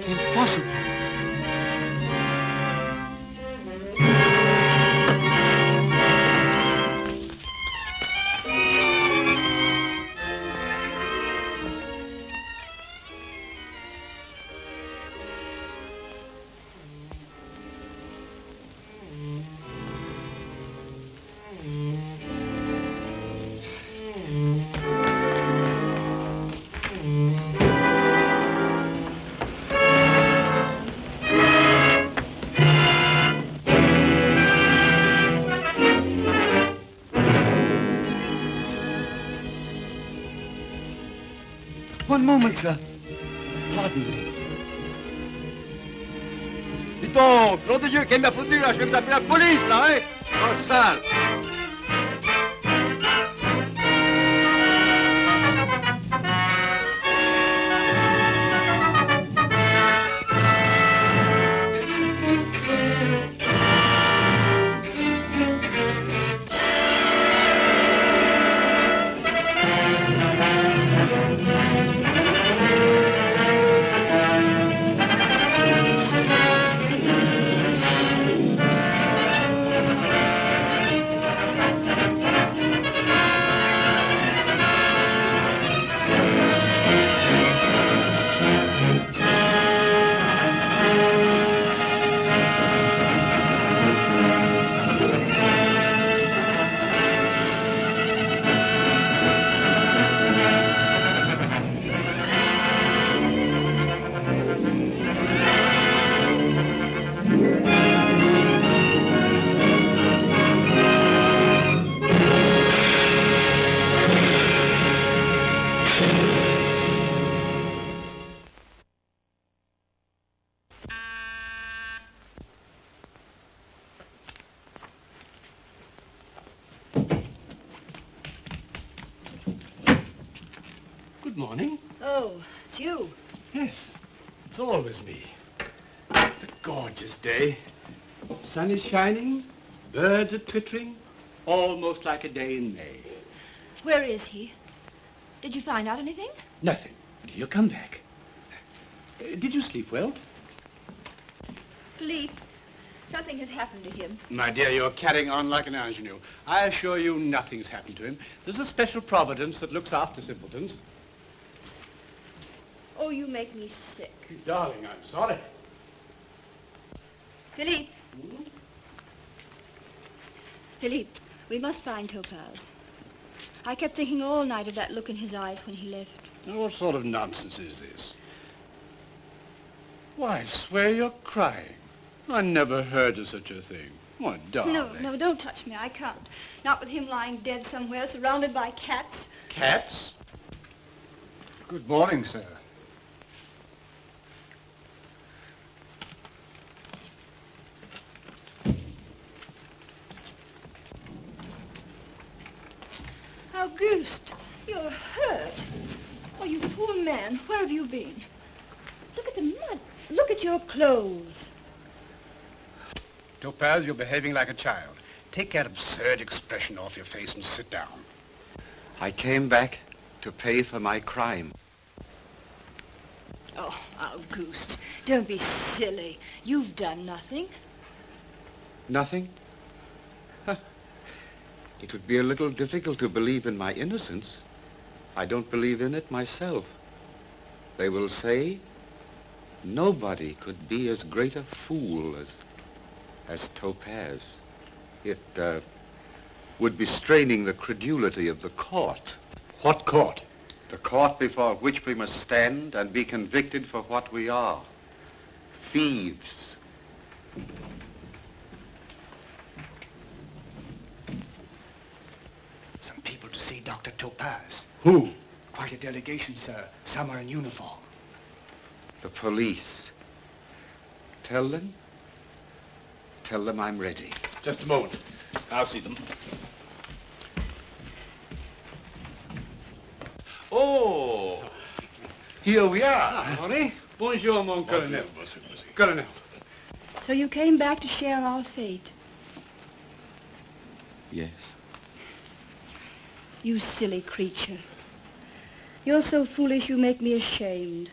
E: Impossible. One moment, sir. Pardon me.
J: Dis donc, nom de Dieu, qu'elle m'a foutu là, je vais me taper la police là, hein? Oh, sale!
K: Good morning.
B: Oh, it's you.
K: Yes, it's always me. It's a gorgeous day. Sun is shining, birds are twittering, almost like a day in May.
B: Where is he? Did you find out anything?
K: Nothing until you come back. Did you sleep well?
B: Philippe, something has happened to him.
K: My dear, you're carrying on like an ingenue. I assure you nothing's happened to him. There's a special providence that looks after simpletons.
B: Oh, you make me sick.
K: Darling, I'm sorry.
B: Philippe. Philippe, we must find Topaze. I kept thinking all night of that look in his eyes when he left.
K: Now, what sort of nonsense is this? Why, I swear you're crying. I never heard of such a thing. Why, darling.
B: No, don't touch me. I can't. Not with him lying dead somewhere, surrounded by cats.
K: Cats?
J: Good morning, sir.
B: Auguste, you're hurt. Oh, you poor man. Where have you been? Look at the mud. Look at your clothes.
K: Topaze, you're behaving like a child. Take that absurd expression off your face and sit down.
E: I came back to pay for my crime.
B: Oh, Auguste, don't be silly. You've done nothing.
E: Nothing? Huh. It would be a little difficult to believe in my innocence. I don't believe in it myself. They will say nobody could be as great a fool as Topaze. It would be straining the credulity of the court.
K: What court?
E: The court before which we must stand and be convicted for what we are. Thieves.
J: Some people to see Dr. Topaze.
K: Who?
J: Quite a delegation, sir. Some are in uniform.
E: The police. Tell them I'm ready.
K: Just a moment. I'll see them.
G: Oh, here we are.
K: Henri, bonjour, mon colonel. Colonel.
B: So you came back to share our fate.
G: Yes.
B: You silly creature. You're so foolish you make me ashamed.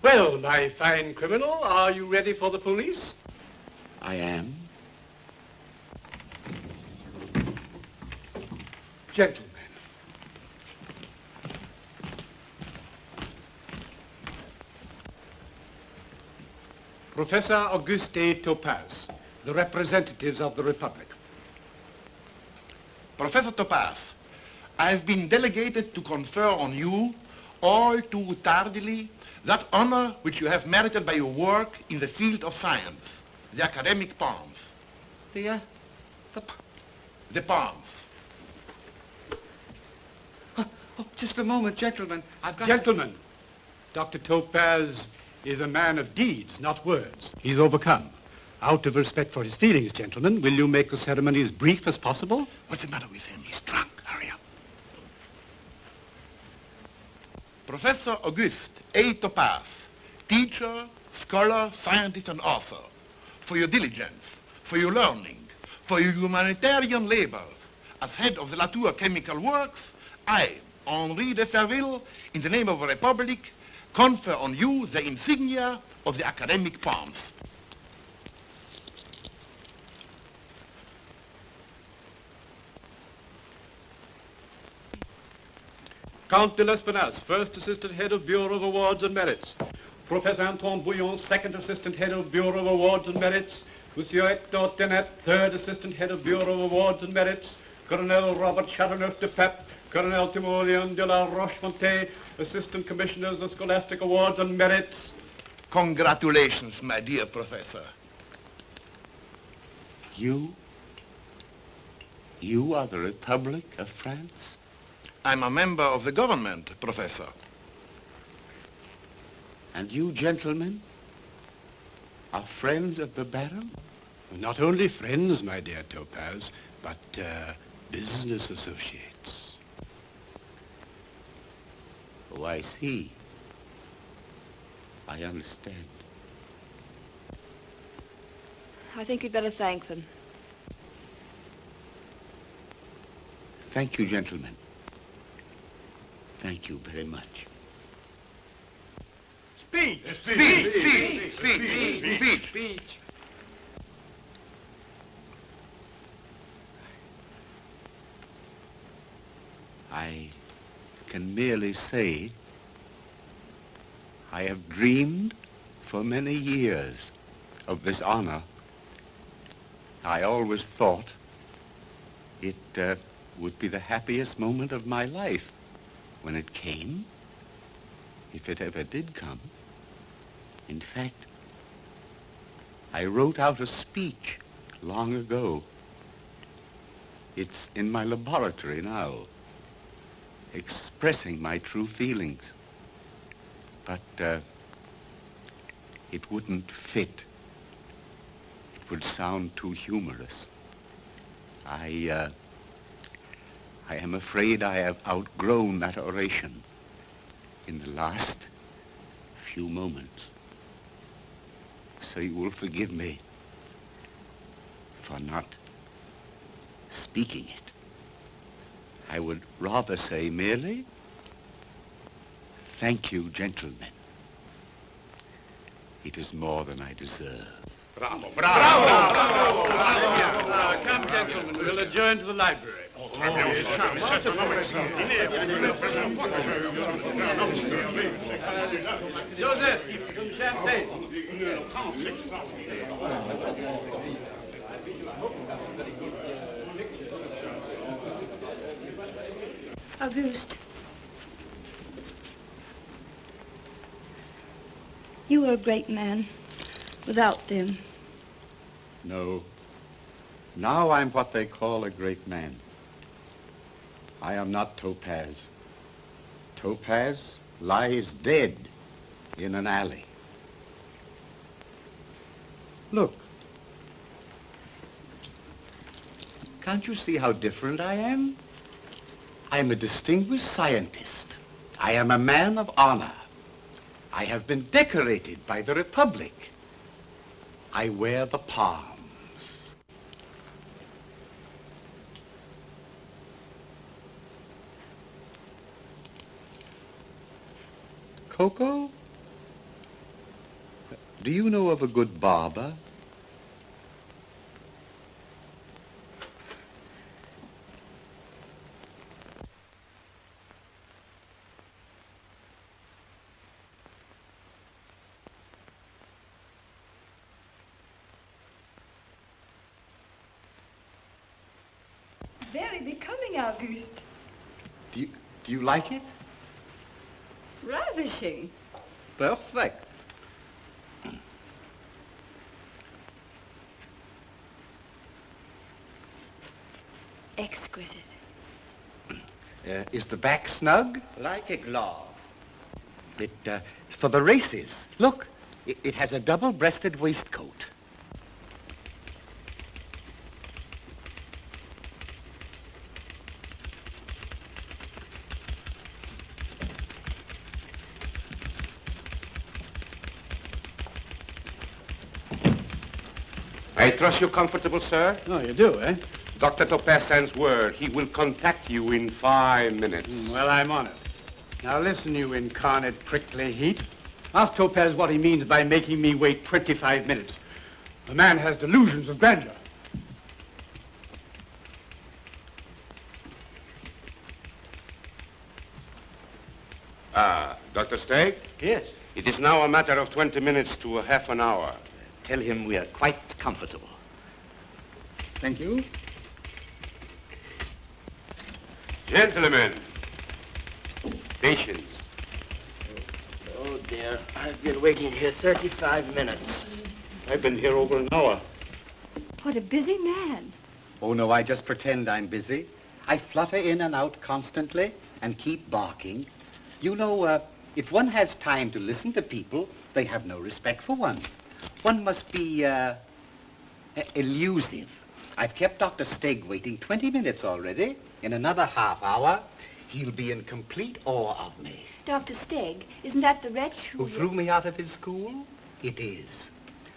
K: Well, my fine criminal, are you ready for the police?
G: I am.
K: Gentlemen. Professor Auguste Topaze, the representatives of the Republic.
N: Professor Topaze, I've been delegated to confer on you, all too tardily, that honor which you have merited by your work in the field of science, the academic palms. The palms.
G: Oh, just a moment, gentlemen.
K: Gentlemen, Dr. Topaze is a man of deeds, not words. He's overcome. Out of respect for his feelings, gentlemen, will you make the ceremony as brief as possible?
N: What's the matter with him? He's drunk. Hurry up. Professor Auguste A. Topaze, teacher, scholar, scientist, and author, for your diligence, for your learning, for your humanitarian labor, as head of the Latour Chemical Works, I, Henri de Ferville, in the name of the Republic, confer on you the insignia of the academic palms.
K: Count de l'Espinasse, First Assistant Head of Bureau of Awards and Merits. Professor Antoine Bouillon, Second Assistant Head of Bureau of Awards and Merits. Monsieur Hector Tenet, Third Assistant Head of Bureau of Awards and Merits. Colonel Robert Chateauneuf de Pep, Colonel Timoleon de la Rochefontaine, Assistant Commissioners of Scholastic Awards and Merits.
N: Congratulations, my dear Professor.
G: You are the Republic of France?
N: I'm a member of the government, Professor.
G: And you, gentlemen, are friends of the Baron?
K: Not only friends, my dear Topaze, but business associates.
G: Oh, I see. I understand.
B: I think you'd better thank them.
G: Thank you, gentlemen. Thank you very much.
K: Speech!
N: Speech!
G: I can merely say I have dreamed for many years of this honor. I always thought it would be the happiest moment of my life when it came, if it ever did come. In fact, I wrote out a speech long ago. It's in my laboratory now, expressing my true feelings. But it wouldn't fit. It would sound too humorous. I am afraid I have outgrown that oration in the last few moments. So you will forgive me for not speaking it. I would rather say merely, thank you, gentlemen. It is more than I deserve.
K: Bravo, bravo, bravo, bravo, bravo. Come, gentlemen, we'll adjourn to the library. Joseph, some champagne.
B: Auguste. You were a great man without them.
G: No. Now I'm what they call a great man. I am not Topaze. Topaze lies dead in an alley. Look. Can't you see how different I am I'm a distinguished scientist. I am a man of honor. I have been decorated by the Republic. I wear the palms. Coco, do you know of a good barber?
B: Very becoming, Auguste.
G: Do you like it?
B: Ravishing.
G: Perfect.
B: Exquisite.
G: Is the back snug?
A: Like a glove.
G: It's for the races. Look, it has a double-breasted waistcoat.
L: I trust you're comfortable, sir?
K: Oh, you do, eh?
L: Dr. Topaze sends word. He will contact you in 5 minutes.
K: Well, I'm on it. Now listen, you incarnate prickly heat. Ask Topaze what he means by making me wait 25 minutes. The man has delusions of grandeur.
L: Dr. Stagg?
D: Yes.
L: It is now a matter of 20 minutes to a half an hour.
D: Tell him we are quite comfortable.
K: Thank you.
L: Gentlemen, patience.
A: Oh, dear. I've been waiting here 35 minutes.
L: I've been here over an hour.
B: What a busy man.
G: Oh, no, I just pretend I'm busy. I flutter in and out constantly and keep barking. You know, if one has time to listen to people, they have no respect for one. One must be elusive. I've kept Dr. Stagg waiting 20 minutes already. In another half hour, he'll be in complete awe of me.
B: Dr. Stagg, isn't that the wretch
G: Who threw me out of his school? It is.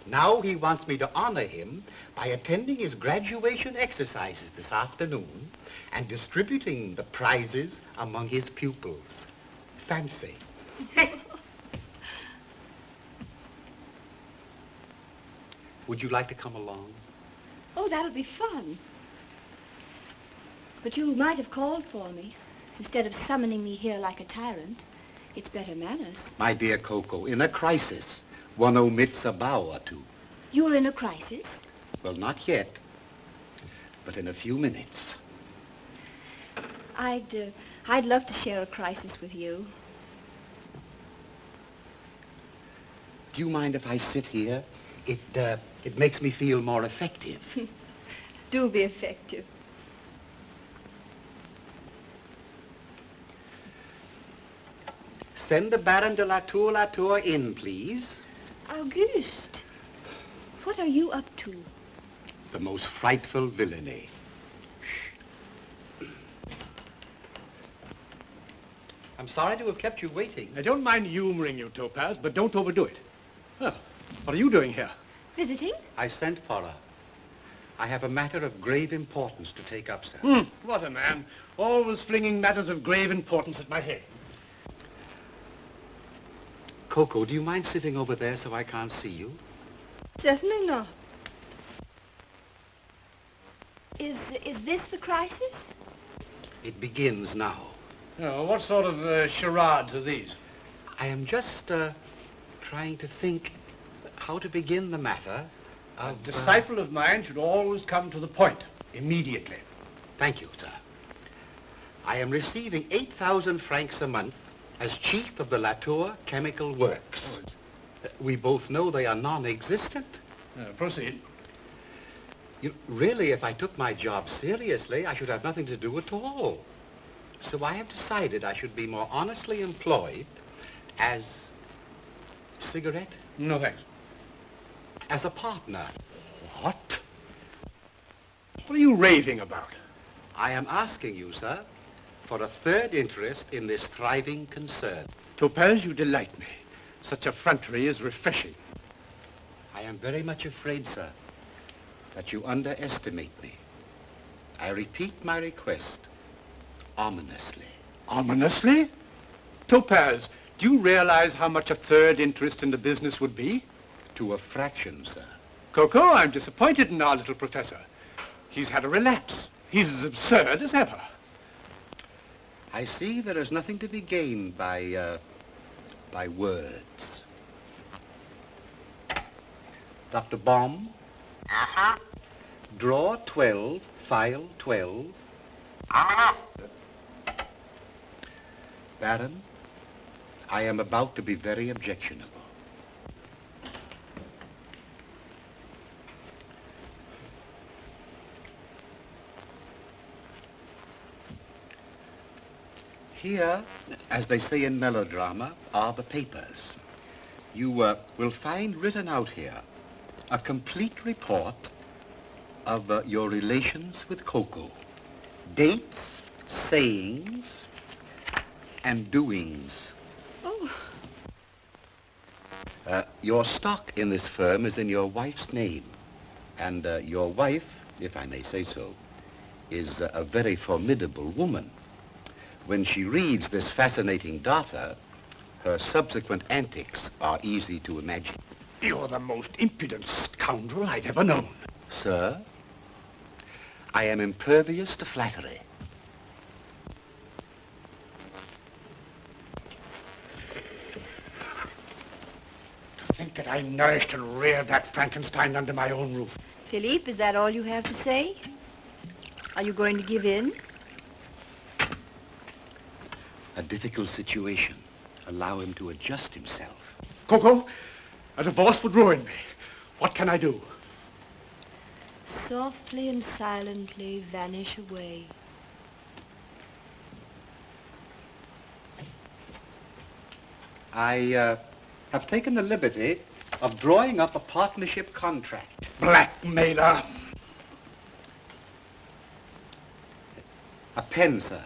G: Now he wants me to honor him by attending his graduation exercises this afternoon and distributing the prizes among his pupils. Fancy. Would you like to come along?
B: Oh, that'll be fun. But you might have called for me, instead of summoning me here like a tyrant. It's better manners.
G: My dear Coco, in a crisis, one omits a bow or two.
B: You're in a crisis?
G: Well, not yet, but in a few minutes.
B: I'd love to share a crisis with you.
G: Do you mind if I sit here? It makes me feel more effective.
B: Do be effective.
G: Send the Baron de Latour in, please.
B: Auguste, what are you up to?
G: The most frightful villainy. I'm sorry to have kept you waiting.
K: I don't mind humoring you, Topaze, but don't overdo it. Well, what are you doing here?
B: Visiting?
G: I sent for her. I have a matter of grave importance to take up, sir.
K: What a man. Always flinging matters of grave importance at my head.
G: Coco, do you mind sitting over there so I can't see you?
B: Certainly not. Is this the crisis?
G: It begins now.
K: Oh, what sort of charades are these?
G: I am just trying to think how to begin the matter.
K: A disciple of mine should always come to the point, immediately.
G: Thank you, sir. I am receiving 8,000 francs a month as chief of the Latour Chemical Works. We both know they are non-existent.
K: Proceed.
G: Really, if I took my job seriously, I should have nothing to do at all. So I have decided I should be more honestly employed as... Cigarette?
K: No, thanks.
G: As a partner.
K: What? What are you raving about?
G: I am asking you, sir, for a third interest in this thriving concern.
K: Topaze, you delight me. Such effrontery is refreshing.
G: I am very much afraid, sir, that you underestimate me. I repeat my request, ominously.
K: Ominously? Topaze, do you realize how much a third interest in the business would be?
G: To a fraction, sir.
K: Coco, I'm disappointed in our little professor. He's had a relapse. He's as absurd as ever.
G: I see there is nothing to be gained by words. Dr. Baum?
M: Uh-huh.
G: Draw 12, file 12. Baron, I am about to be very objectionable. Here, as they say in melodrama, are the papers. You will find written out here a complete report of your relations with Coco. Dates, sayings, and doings.
B: Oh.
G: Your stock in this firm is in your wife's name. And your wife, if I may say so, is a very formidable woman. When she reads this fascinating data, her subsequent antics are easy to imagine.
K: You're the most impudent scoundrel I've ever known.
G: Sir, I am impervious to flattery.
K: To think that I nourished and reared that Frankenstein under my own roof.
B: Philippe, is that all you have to say? Are you going to give in?
G: A difficult situation. Allow him to adjust himself.
K: Coco, a divorce would ruin me. What can I do?
B: Softly and silently vanish away.
G: I have taken the liberty of drawing up a partnership contract.
K: Blackmailer.
G: A pen, sir.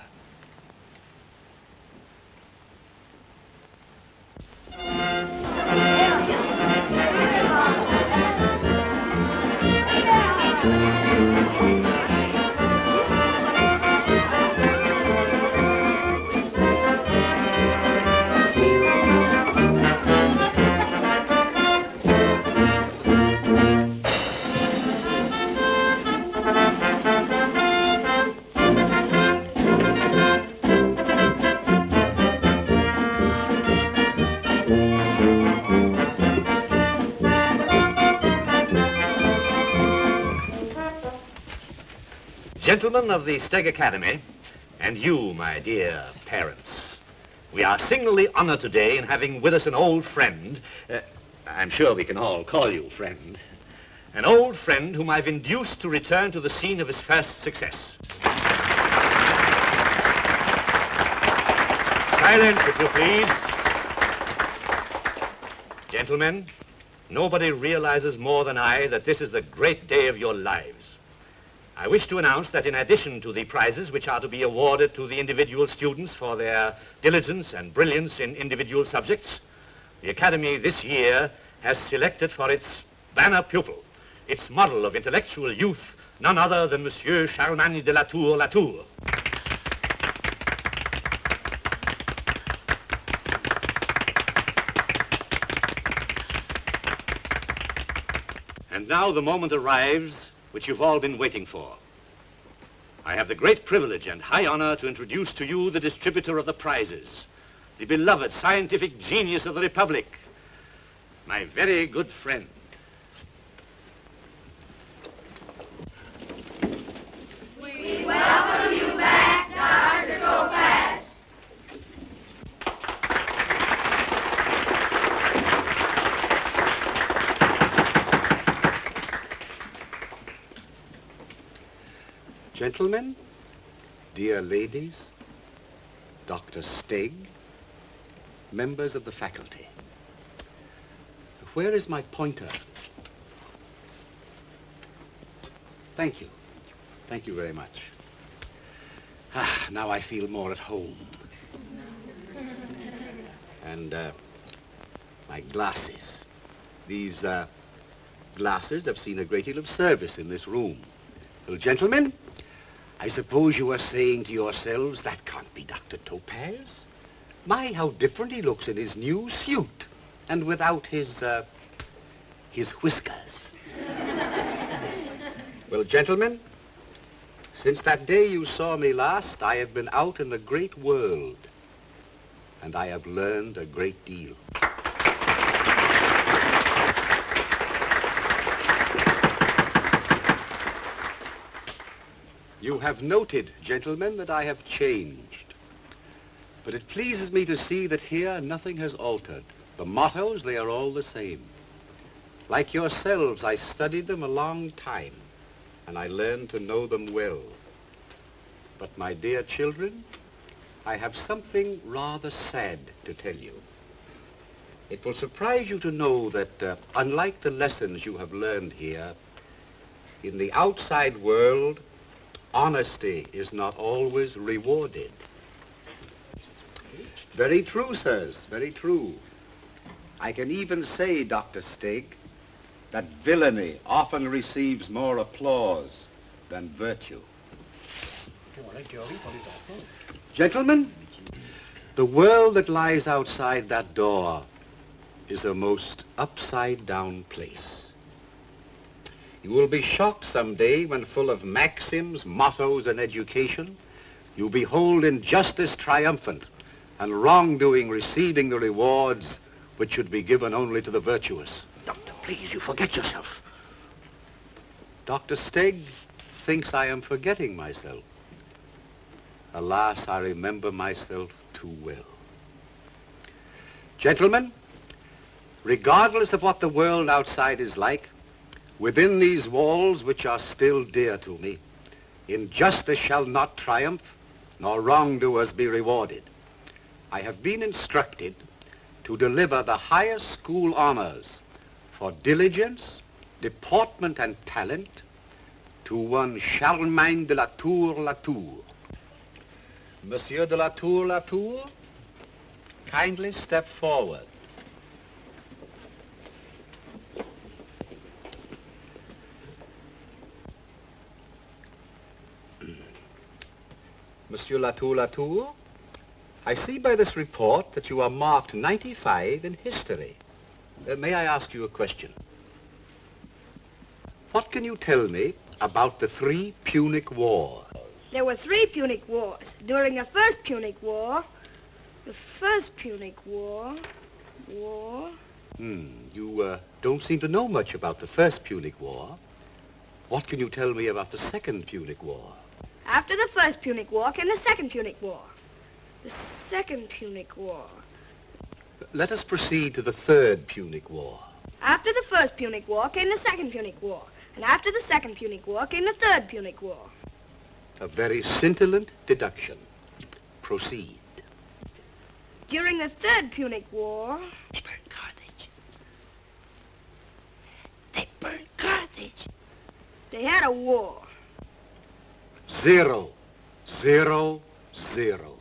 D: Gentlemen of the Steg Academy, and you, my dear parents, we are signally honored today in having with us an old friend. I'm sure we can all call you friend. An old friend whom I've induced to return to the scene of his first success. Silence, if you please. Gentlemen, nobody realizes more than I that this is the great day of your lives. I wish to announce that in addition to the prizes which are to be awarded to the individual students for their diligence and brilliance in individual subjects, the Academy this year has selected for its banner pupil, its model of intellectual youth, none other than Monsieur Charlemagne de Latour. And now the moment arrives which you've all been waiting for. I have the great privilege and high honor to introduce to you the distributor of the prizes, the beloved scientific genius of the Republic, my very good friend.
H: We welcome you back, Dr. Topaze.
G: Gentlemen, dear ladies, Dr. Steg, members of the faculty. Where is my pointer? Thank you. Thank you very much.
A: Now I feel more at home. And my glasses. These glasses have seen a great deal of service in this room. Well, gentlemen, I suppose you are saying to yourselves, that can't be Dr. Topaze. My, how different he looks in his new suit, and without his whiskers. Well, gentlemen, since that day you saw me last, I have been out in the great world, and I have learned a great deal. You have noted, gentlemen, that I have changed. But it pleases me to see that here nothing has altered. The mottos, they are all the same. Like yourselves, I studied them a long time, and I learned to know them well. But my dear children, I have something rather sad to tell you. It will surprise you to know that, unlike the lessons you have learned here, in the outside world, honesty is not always rewarded. Very true, sirs, very true. I can even say, Dr. Stig, that villainy often receives more applause than virtue. Gentlemen, the world that lies outside that door is a most upside-down place. You will be shocked someday when, full of maxims, mottos, and education, you behold injustice triumphant and wrongdoing receiving the rewards which should be given only to the virtuous.
E: Doctor, please, you forget yourself.
A: Dr. Stig thinks I am forgetting myself. Alas, I remember myself too well. Gentlemen, regardless of what the world outside is like, within these walls, which are still dear to me, injustice shall not triumph, nor wrongdoers be rewarded. I have been instructed to deliver the highest school honors for diligence, deportment, and talent to one Charlemagne de la Tour. Monsieur de la Tour, kindly step forward. Monsieur Latour, I see by this report that you are marked 95 in history. May I ask you a question? What can you tell me about the 3 Punic Wars?
B: There were 3 Punic Wars. During the first Punic War,
A: You don't seem to know much about the first Punic War. What can you tell me about the second Punic War?
B: After the first Punic War came the second Punic War. The second Punic War.
A: Let us proceed to the third Punic War.
B: After the first Punic War came the second Punic War. And after the second Punic War came the third Punic War.
A: A very scintillant deduction. Proceed.
B: During the third Punic War...
E: They burned Carthage. They burned Carthage.
B: They had a war.
A: 0, 0, 0.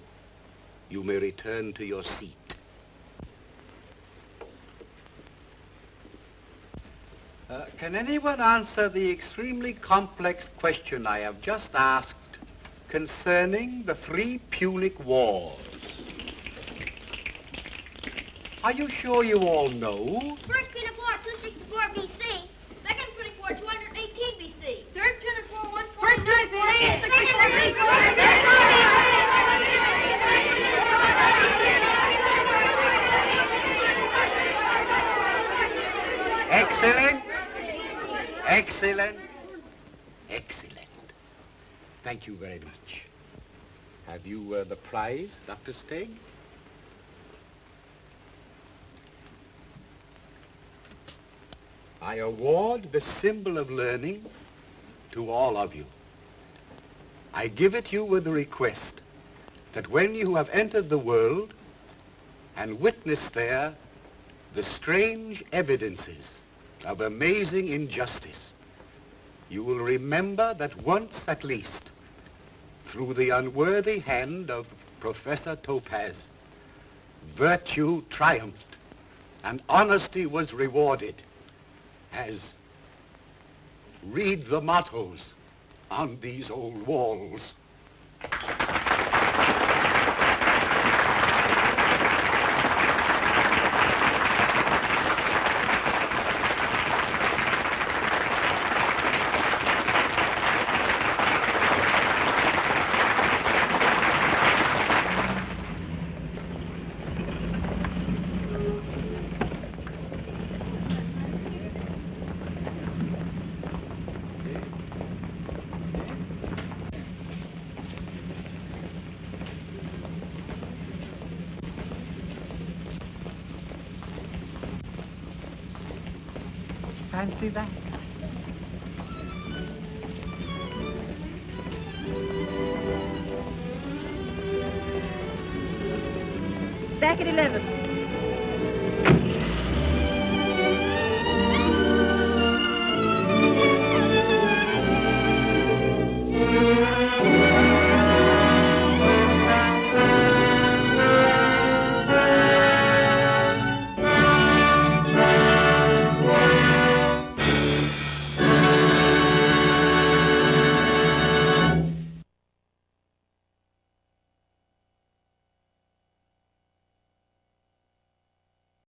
A: You may return to your seat. Can anyone answer the extremely complex question I have just asked concerning the 3 Punic Wars? Are you sure you all know?
F: First Punic War, 264 BC. Second Punic War, 218 BC. Third Punic War, 149 BC. Second Punic War,
A: Excellent. Excellent. Excellent. Thank you very much. Have you the prize, Dr. Stig? I award the symbol of learning to all of you. I give it you with the request that when you have entered the world and witnessed there the strange evidences of amazing injustice, you will remember that once at least through the unworthy hand of Professor Topaze, virtue triumphed and honesty was rewarded, as read the mottos on these old walls.
M: Fancy that.
B: Back at 11.